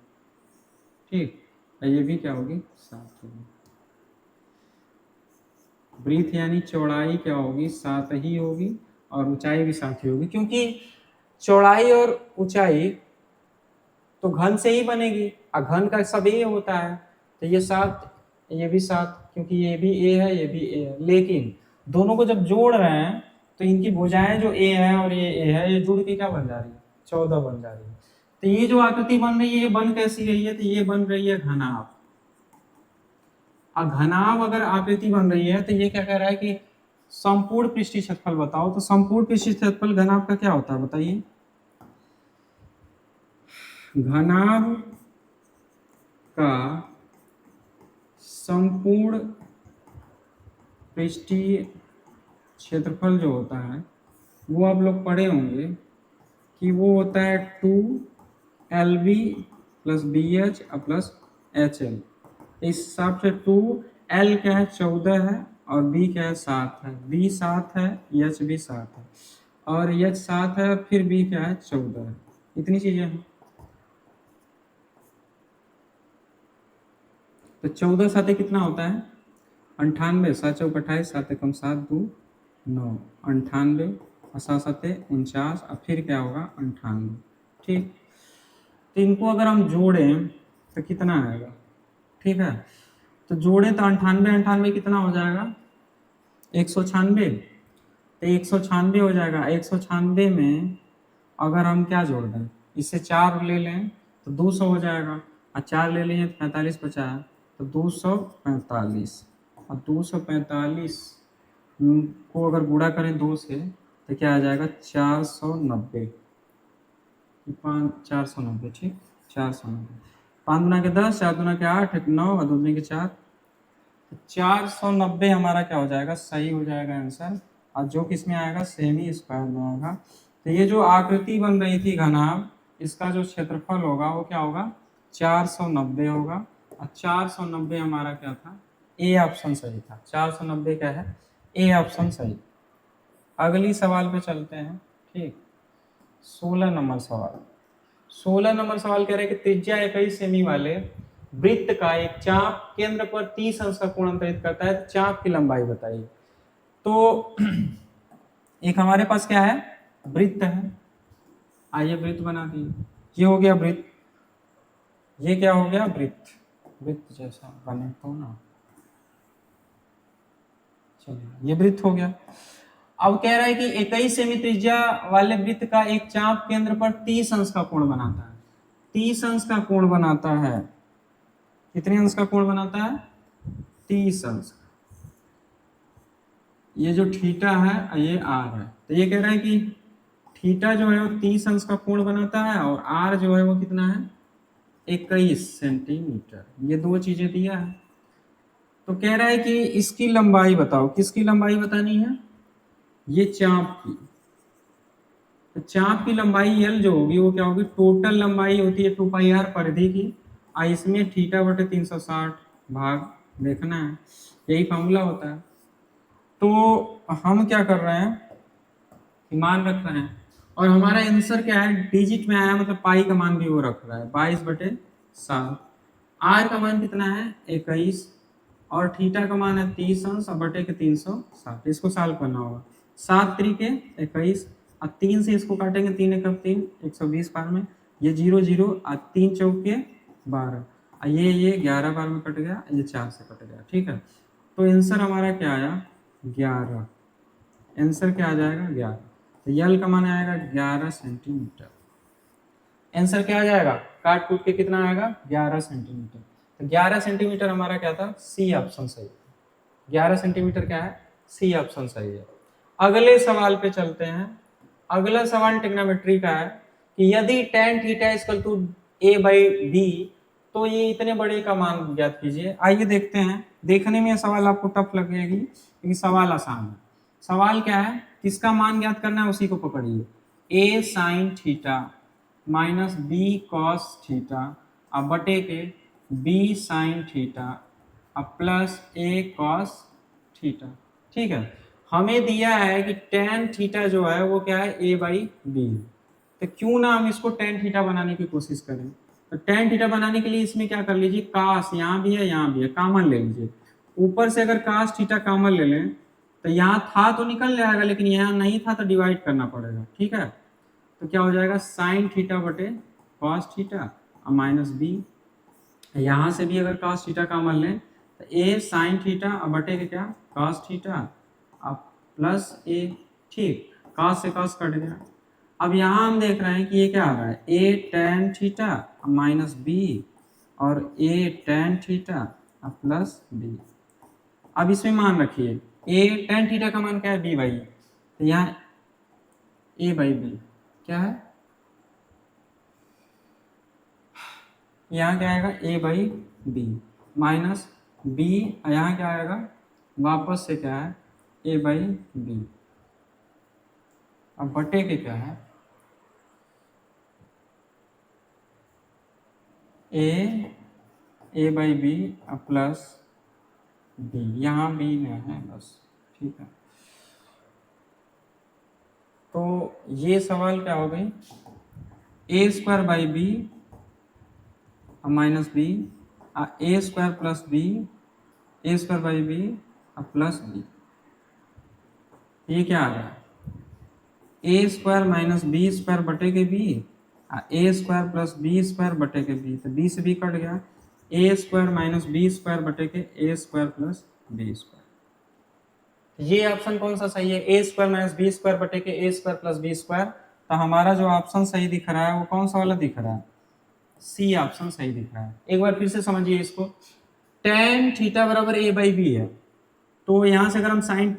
ठीक। ये भी क्या होगी 7 होगी। ब्रीथ यानी चौड़ाई क्या होगी 7 ही होगी और ऊंचाई भी 7 ही होगी, क्योंकि चौड़ाई और ऊंचाई तो घन से ही बनेगी और घन का सब ए होता है। तो ये 7 ये भी 7, क्योंकि ये भी ए है ये भी ए है, लेकिन दोनों को जब जोड़ रहे हैं तो इनकी भुजाएं जो ए है और ये ए है ये जुड़ के क्या बन जा रही है 14 बन जा रही है। तो ये जो आकृति बन रही है ये बन कैसी रही है, तो ये बन रही है घनाभ। और घनाभ अगर आकृति बन रही है तो ये क्या कह रहा है कि संपूर्ण पृष्ठीय क्षेत्रफल बताओ। तो संपूर्ण पृष्ठीय क्षेत्रफल घनाभ का क्या होता है बताइए। घनाभ का संपूर्ण पृष्ठीय क्षेत्रफल जो होता है वो आप लोग पढ़े होंगे कि वो होता है 2LB + BH + HL। इस हिसाब से 2L क्या है 14 है और B क्या है 7 है, B 7 है H भी 7 है और H 7 है फिर B क्या है 14 है। इतनी चीजें हैं। तो 14 7 कितना होता है 98, 7 चौक 28, 7 कम 7 2 9, 98 और 7 7 49 और फिर क्या होगा 98, ठीक। तो इनको अगर हम जोड़ें तो कितना आएगा, ठीक है। तो जोड़ें तो 98 98 कितना हो जाएगा 196। तो 196 हो जाएगा। 196 में अगर हम क्या जोड़ दें, इससे 4 ले लें तो 200 हो जाएगा और 4 ले लें तो 45 बचा है, तो 245 और 245 को अगर गुणा करें 2 से तो क्या आ जाएगा 490, 490, ठीक 490। 5 दूना के 10, 4 दूना के 8, 1 9 और 2 दूनी के 4, 490 हमारा क्या हो जाएगा सही हो जाएगा आंसर। और जो किसमें आएगा सेमी स्क्वायर में आएगा। तो ये जो आकृति बन रही थी घनाभ, इसका जो क्षेत्रफल होगा वो क्या होगा 490 होगा। और 490 हमारा क्या था ए ऑप्शन सही था। 490 क्या है ए ऑप्शन सही। अगली सवाल पे चलते हैं। ठीक, 16 नंबर सवाल। 16 नंबर सवाल कह रहे हैं कि त्रिज्या 21 सेमी वाले वृत्त का एक चाप केंद्र पर 30 अंश का कोण अंतरित करता है, चाप की लंबाई बताइए। तो एक हमारे पास क्या है, वृत्त है। आइए वृत्त बना दिए, ये हो गया वृत्त, ये क्या हो गया वृत्त, वृत्त जैसा बने तो ना, चलिए ये वृत्त हो गया। अब कह रहा है कि 21 सेमी त्रिज्या वाले वृत्त का एक चाप केंद्र पर 30 अंश का कोण बनाता है। 30 अंश का कोण बनाता है। कितने अंश का कोण बनाता है? 30 अंश। ये जो थीटा है ये आर है, तो ये कह रहा है कि थीटा जो है वो 30 अंश का कोण बनाता है और आर जो है वो कितना है, 21 सेंटीमीटर। ये दो चीजें दिया है। तो कह रहा है कि इसकी लंबाई बताओ, किसकी लंबाई बतानी है, ये चाप की। तो चाप की लंबाई एल जो होगी वो क्या होगी, टोटल लंबाई होती है 2 पाई आर परिधि की, और इसमें थीटा बटे 360 भाग देखना है, यही फॉर्मूला होता है। तो हम क्या कर रहे हैं, मान रख रहे हैं, और हमारा आंसर क्या है, डिजिट में आया, मतलब पाई का मान भी वो रख रहा है 22/7। आर का मान कितना है 21, और थीटा का मान है 30 अंश और बटे के 360। इसको सॉल्व करना होगा। 7 तरीके 21, और 3 से इसको काटेंगे, 3 एकम 3, 120 बार में, ये 0 0, और 3 चौके 12, और ये 11 बार में कट गया, ये 4 से कट गया। ठीक है, तो आंसर हमारा क्या आया 11। आंसर क्या आ जाएगा 11। तो यल का मान आएगा 11 सेंटीमीटर। आंसर क्या आ जाएगा, काट कूट के कितना आएगा 11 सेंटीमीटर। तो 11 सेंटीमीटर हमारा क्या था, सी ऑप्शन सही है। 11 सेंटीमीटर क्या है, सी ऑप्शन सही है। अगले सवाल पे चलते हैं। अगला सवाल ट्रिग्नोमेट्री का है कि यदि tan theta equal to a/b, तो ये इतने बड़े का मान ज्ञात कीजिए। आइए देखते हैं। देखने में सवाल आपको टफ लगेगी लेकिन सवाल आसान है। सवाल क्या है, किसका मान ज्ञात करना है, उसी को पकड़िए। a sin theta minus B cos theta अब बटे के b sin थीटा अब प्लस a कॉस थीटा। ठीक है, हमें दिया है कि tan थीटा जो है वो क्या है, a/b है। तो क्यों ना हम इसको tan थीटा बनाने की कोशिश करें। तो tan थीटा बनाने के लिए इसमें क्या कर लीजिए, कास यहाँ भी है यहाँ भी है, कॉमन ले लीजिए। ऊपर से अगर कास थीटा कॉमन ले लें तो यहाँ था तो निकल जाएगा, लेकिन यहाँ नहीं था तो डिवाइड करना पड़ेगा। ठीक है, तो क्या हो जाएगा साइन थीटा बटे कॉस थीटा और माइनस बी। यहाँ से भी अगर कॉस थीटा कॉमन लें तो ए साइन थीटा और बटे के क्या कॉस थीटा अब प्लस ए। ठीक, कॉस से कॉस कट गया। अब यहाँ हम देख रहे हैं कि ये क्या आ रहा है, ए टेन थीटा माइनस बी और ए टेन थीटा प्लस बी। अब इसमें मान रखिए ए टेन थीटा का मान क्या है, b/, तो यहाँ a/b क्या है, यहाँ क्या आएगा a/b माइनस b, यहाँ क्या आएगा वापस से क्या है a/b, अब बटे के क्या है a/b प्लस b, यहाँ b नहीं है बस। ठीक है, तो ये सवाल क्या हो गई, a²/b minus B a² plus B a²/b plus B. ये क्या आ रहा है, a² माइनस b² बटे के बी a² प्लस b² बटे के बी, तो b से b कट गया, a² माइनस b² बटे के a² प्लस b²। ये ऑप्शन कौन सा सही है, a² माइनस b² बटे के a² प्लस b²। तो हमारा जो ऑप्शन सही दिख रहा है वो कौन सा वाला दिख रहा है, सी ऑप्शन सही दिख रहा है। एक बार फिर से समझिए इसको, tan थीटा बराबर a/b है, तो यहाँ से अगर हम साइन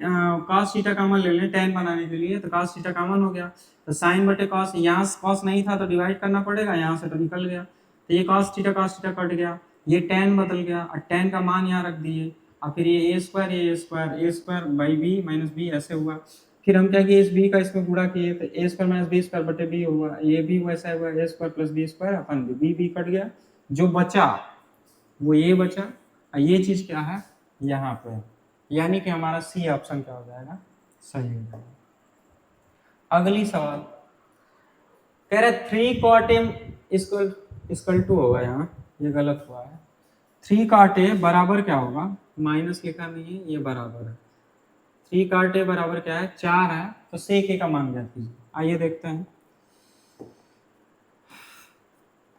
cos थीटा कॉमन ले लें tan बनाने के लिए, तो cos थीटा कॉमन हो गया, तो साइन बटे cos, यहाँ cos नहीं था तो डिवाइड करना पड़ेगा, यहाँ से तो निकल गया, तो ये cos थीटा कट गया, ये tan बदल गया और tan का मान यहाँ रख दिए, और फिर ये a² माइनस बी ऐसे हुआ। फिर हम क्या किए, इस b का इसमें गुणा किए तो a² माइनस b² बटे b हुआ, ये भी वैसा हुआ a² प्लस b² अपन b कट गया, जो बचा वो ये बचा, और ये चीज क्या है यहाँ पे यानी कि हमारा सी ऑप्शन क्या हो जाएगा, सही हो जाएगा। अगली सवाल कह रहे 3 cot A इक्वल टू होगा, यहाँ ये गलत हुआ है। 3 cot A बराबर क्या होगा, माइनस लिखा नहीं है, ये बराबर है। 3 cot A बराबर क्या है, 4 है, तो सेक ए का मान ज्ञात कीजिए। आइए देखते हैं।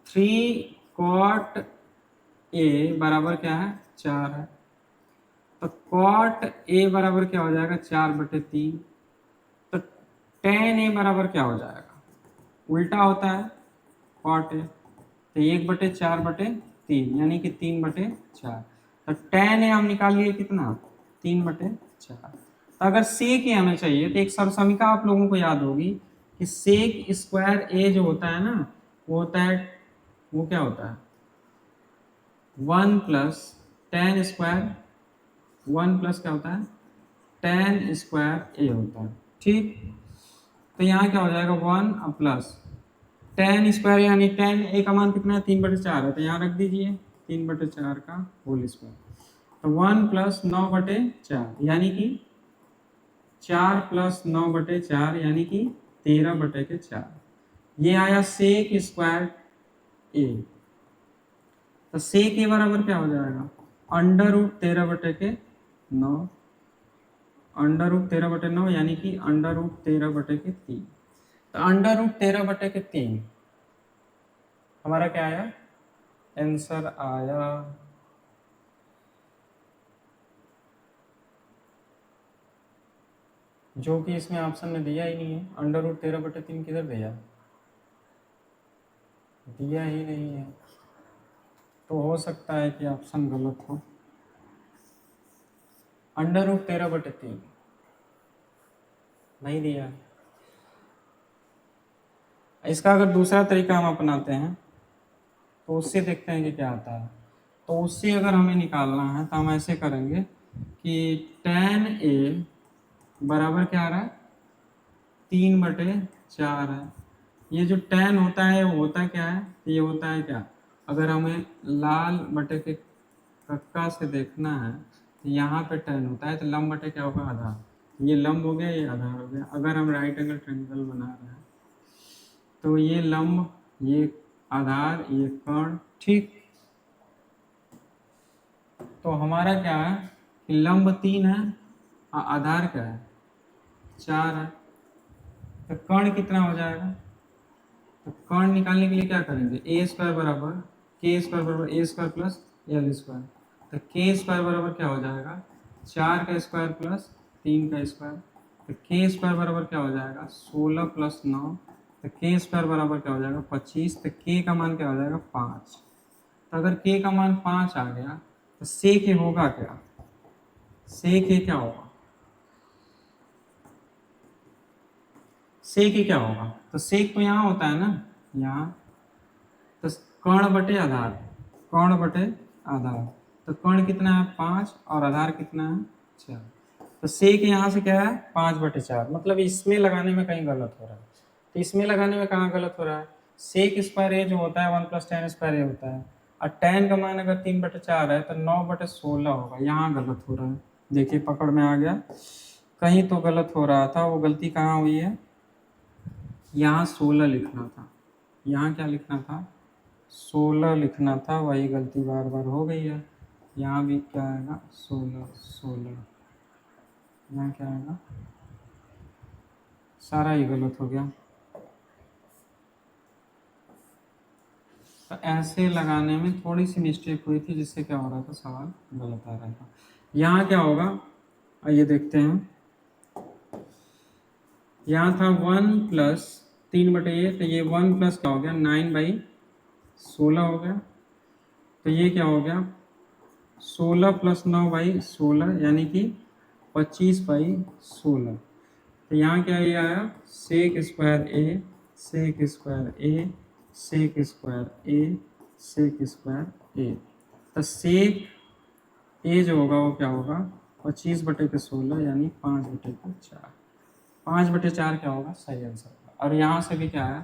3 cot A बराबर क्या है, 4 है, तो cot A बराबर क्या हो जाएगा, 4/3। तो tan A बराबर क्या हो जाएगा, उल्टा होता है cot A, तो 1/4/3 यानी कि 3/4। तो tan A हम निकाल लिए कितना, 3/4। तो अगर सेक ए हमें चाहिए तो एक सरसमिका आप लोगों को याद होगी कि सेक स्क्वायर ए जो होता है ना, वो होता है, वो क्या होता है, 1 + tan², 1 क्या होता है, tan² ए होता है। ठीक, तो यहाँ क्या हो जाएगा, 1 प्लस tan² यानी tan ए का मान कितना है, 3/4 है, तो यहाँ रख दीजिए 3/4 का होल स्क्वायर। तो 1 + 9/4 यानी कि 4 + 9/4 यानी कि 13/4। ये आया सेक स्क्वायर ए। तो सेक ए बराबर क्या हो जाएगा, √13/9, √13/9 यानी कि √13/3। तो √13/3 हमारा क्या आया, आंसर आया जो कि इसमें ऑप्शन में दिया ही नहीं है। √13/3 किधर दिया, दिया ही नहीं है, तो हो सकता है कि ऑप्शन गलत हो। √13/3 नहीं दिया। इसका अगर दूसरा तरीका हम अपनाते हैं तो उससे देखते हैं कि क्या आता है। तो उससे अगर हमें निकालना है तो हम ऐसे करेंगे कि tan A बराबर क्या आ रहा है, 3/4 है। ये जो tan होता है वो होता क्या है, ये होता है क्या, अगर हमें लाल बटे के कक्का से देखना है तो यहाँ पे tan होता है, तो लंब बटे क्या होगा, आधार। ये लंब हो गया, ये आधार हो गया। अगर हम राइट एंगल ट्रायंगल बना रहे हैं तो ये लंब, ये आधार, ये कर्ण। ठीक, तो हमारा क्या है कि लंब 3 है, आधार क्या है, 4 है, तो कर्ण कितना हो जाएगा। तो कर्ण निकालने के लिए क्या करेंगे, a² बराबर k² बराबर a² प्लस l²। तो k² बराबर क्या हो जाएगा, 4 का स्क्वायर प्लस 3 का स्क्वायर। तो k² बराबर क्या हो जाएगा, 16 + 9। तो k² बराबर क्या हो जाएगा, 25। तो k का मान क्या हो जाएगा, 5। तो अगर k का मान 5 आ गया तो सेक ए होगा क्या, सेक ए क्या होगा, सेक ए क्या होगा, तो सेक तो यहाँ होता है ना, यहाँ, तो कर्ण बटे आधार, कर्ण बटे आधार। तो कर्ण कितना है, 5, और आधार कितना है, 4। तो सेक यहाँ से क्या है, 5/4। मतलब इसमें लगाने में कहीं गलत हो रहा है। तो इसमें लगाने में कहाँ गलत हो रहा है, सेक स्क्वायर ए जो होता है 1 + tan² ए होता है, और tan का मान अगर 3/4 है तो 9/16 होगा। यहाँ गलत हो रहा है, देखिए पकड़ में आ गया। कहीं तो गलत हो रहा था, वो गलती कहाँ हुई है, यहाँ 16 लिखना था, यहाँ क्या लिखना था, 16 लिखना था, वही गलती बार बार हो गई है। यहाँ भी क्या आएगा, 16, यहाँ क्या आएगा, सारा ही गलत हो गया। तो ऐसे लगाने में थोड़ी सी मिस्टेक हुई थी, जिससे क्या हो रहा था, सवाल गलत आ रहा था। यहाँ क्या होगा, आइए देखते हैं। यहाँ था 1 + 3/8, तो ये 1 प्लस क्या हो गया, 9/16 हो गया। तो ये क्या हो गया, 16 + 9/16 यानी कि 25/16। तो यहाँ क्या ये आया, सेक स्क्वायर ए, सेक स्क्वायर ए, सेक स्क्वायर ए, सेक स्क्वायर ए। तो सेक ए जो होगा वो क्या होगा, 25/16 यानी 5/4। 5/4 क्या होगा, सही आंसर होगा। और यहाँ से भी क्या है,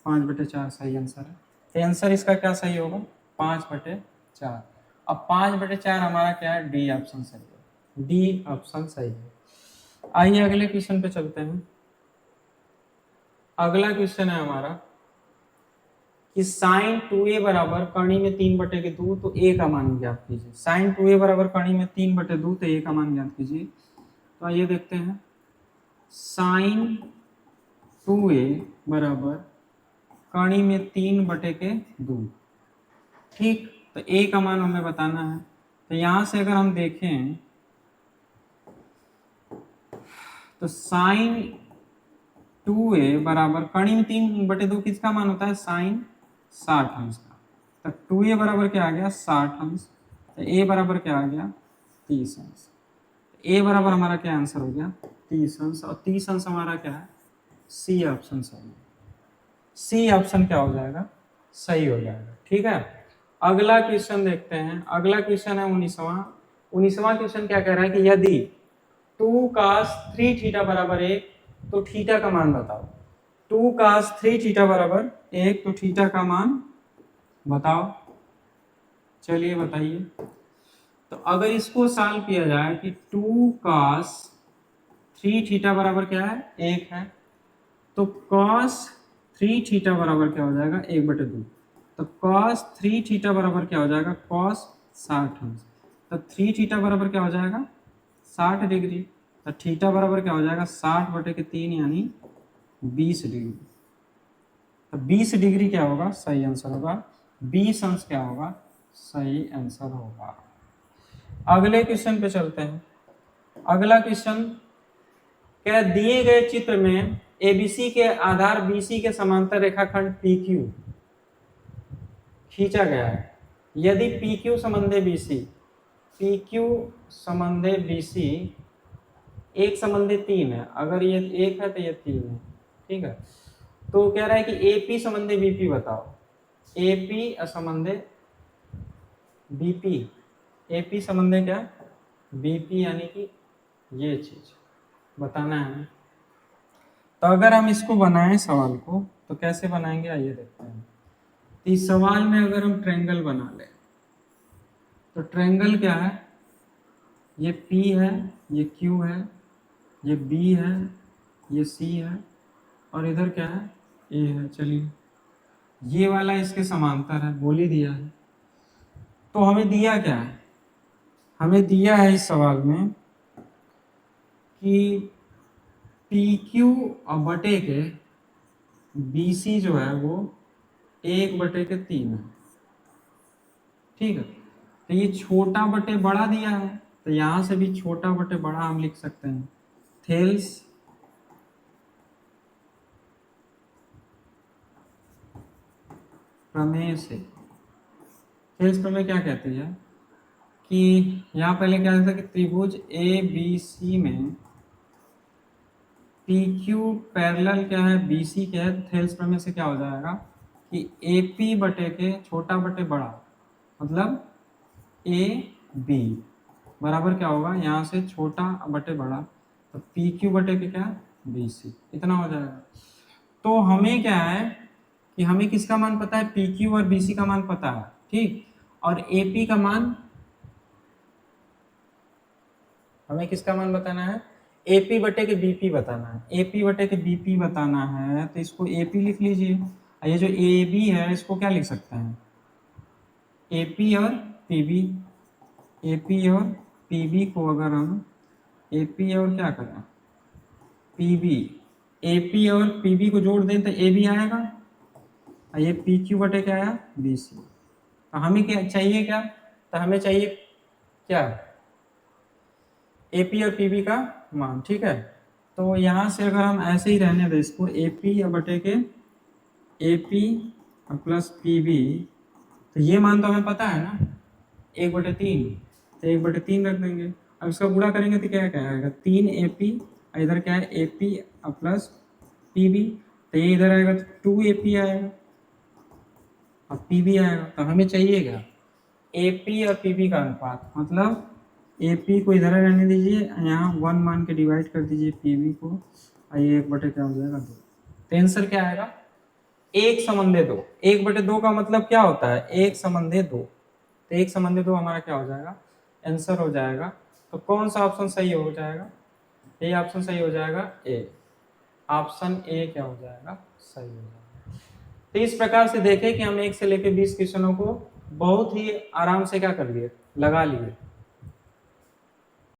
5/4 सही आंसर है। तो आंसर इसका क्या सही होगा, 5/4। अब 5/4 हमारा क्या है, डी ऑप्शन सही है। डी ऑप्शन सही है। आइए अगले क्वेश्चन पे चलते हैं। अगला क्वेश्चन है हमारा कि साइन 2a बराबर कर्ण में 3/2, तो a का मान ज्ञात कीजिए। साइन 2a बराबर कर्ण में 3/2, तो a का मान ज्ञात कीजिए। तो आइए देखते हैं। साइन 2a बराबर कर्ण में 3/2, ठीक। तो a का मान हमें बताना है। तो यहां से अगर हम देखें तो साइन 2a बराबर कर्ण में 3/2 किसका मान होता है? साइन 60 अंश का। तो 2a बराबर क्या आ गया? 60 अंश। तो a बराबर क्या आ गया? 30 अंश। a बराबर हमारा क्या आंसर हो गया? 30 अंश। और 30 अंश हमारा क्या है? सी ऑप्शन सही है। सी ऑप्शन क्या हो जाएगा? सही हो जाएगा, ठीक है। अगला क्वेश्चन देखते हैं। अगला क्वेश्चन है 19वां। 19वां क्वेश्चन क्या कह रहा है कि यदि 2 cos 3 थीटा बराबर 1, तो थीटा का मान बताओ। 2 cos 3 थीटा बराबर 1, तो थीटा का मान बताओ। चलिए बताइए। तो अगर इसको सॉल्व किया जाए कि 2 cos 3 थीटा बराबर क्या है? 1 है। तो cos 3 थीटा बराबर क्या हो जाएगा? 1/2। तो cos 3 थीटा बराबर क्या हो जाएगा? cos 60 अंश। तो 3 थीटा बराबर क्या हो जाएगा? 60 डिग्री। तो थीटा बराबर क्या हो जाएगा? 60/3 यानी 20 डिग्री। तो 20 डिग्री क्या होगा? सही आंसर होगा। 20 अंश क्या होगा? सही आंसर होगा। अगले क्वेश्चन पे चलते हैं। अगला क्वेश्चन क्या, दिए गए चित्र में एबीसी के आधार बीसी के समांतर रेखाखंड पीक्यू खींचा गया है। यदि पीक्यू संबंधे बीसी, पीक्यू संबंधे बीसी एक संबंधे 3 है, अगर ये 1 है तो ये 3 है, ठीक है। तो कह रहा है कि एपी संबंधे बीपी बताओ। एपी असंबंधे बीपी, एपी संबंधे क्या? बीपी, यानी कि ये चीज बताना है। तो अगर हम इसको बनाएं सवाल को, तो कैसे बनाएंगे आइए देखते हैं। तो इस सवाल में अगर हम ट्रायंगल बना लें, तो ट्रायंगल क्या है? ये P है, ये Q है, ये B है, ये C है, और इधर क्या है? A है। चलिए, ये वाला इसके समांतर है, बोल ही दिया है। तो हमें दिया क्या है? हमें दिया है इस सवाल में कि PQ और बटे के BC जो है वो 1/3 है, ठीक है। तो ये छोटा बटे बड़ा दिया है, तो यहां से भी छोटा बटे बड़ा हम लिख सकते हैं। थेल्स प्रमेय से, थेल्स प्रमेय क्या कहती है कि यहाँ पहले क्या था कि त्रिभुज ए बी सी में पी क्यू पैरेलल क्या है? बी सी क्या है? थेल्स प्रमेय से क्या हो जाएगा कि ए पी बटे के छोटा बटे बड़ा, मतलब ए बी बराबर क्या होगा? यहाँ से छोटा बटे बड़ा, तो पी क्यू बटे के क्या? बी सी, इतना हो जाएगा। तो हमें क्या है कि हमें किसका मान पता है? पी क्यू और बी सी का मान पता है, ठीक। और ए पी का मान, हमें किसका मान बताना है? एपी बटे के बीपी बताना है। एपी बटे के बीपी बताना है, तो इसको एपी लिख लीजिए। और ये जो ए बी है इसको क्या लिख सकते हैं? एपी और पीबी। एपी और पीबी को अगर हम एपी और क्या करें? पीबी, एपी और पीबी को जोड़ दें तो ए बी आएगा, और ये पी क्यू बटे क्या आया? B C. तो हमें क्या चाहिए? क्या? तो हमें चाहिए क्या? एपी और पीबी का मान, ठीक है। तो यहाँ से अगर हम ऐसे ही रहने दें इसको, एपी बटे के एपी प्लस पीबी, तो ये मान तो हमें पता है ना, 1/3, तो 1/3 रख देंगे। अब इसका गुणा करेंगे तो क्या क्या आएगा? 3AP, इधर क्या है? AP प्लस पीबी, तो ये इधर आएगा तो 2AP आएगा, और पीबी आएगा। तो हमें चाहिए क्या? AP और पीबी का अनुपात, मतलब एपी को इधर रहने दीजिए, यहाँ 1 मान के डिवाइड कर दीजिए पीबी को, और ये 1/, क्या हो जाएगा? 2। तो आंसर क्या आएगा? 1/2। 1/2 का मतलब क्या होता है? 1/2। तो 1/2 हमारा क्या हो जाएगा? आंसर हो जाएगा तो कौन सा ऑप्शन सही हो जाएगा? ये ऑप्शन सही हो जाएगा ए। ऑप्शन ए क्या हो जाएगा? सही हो जाएगा। तो इस प्रकार से देखें कि हम 1 से लेकर 20 क्वेश्चनों को बहुत ही आराम से क्या कर लिए, लगा लिए।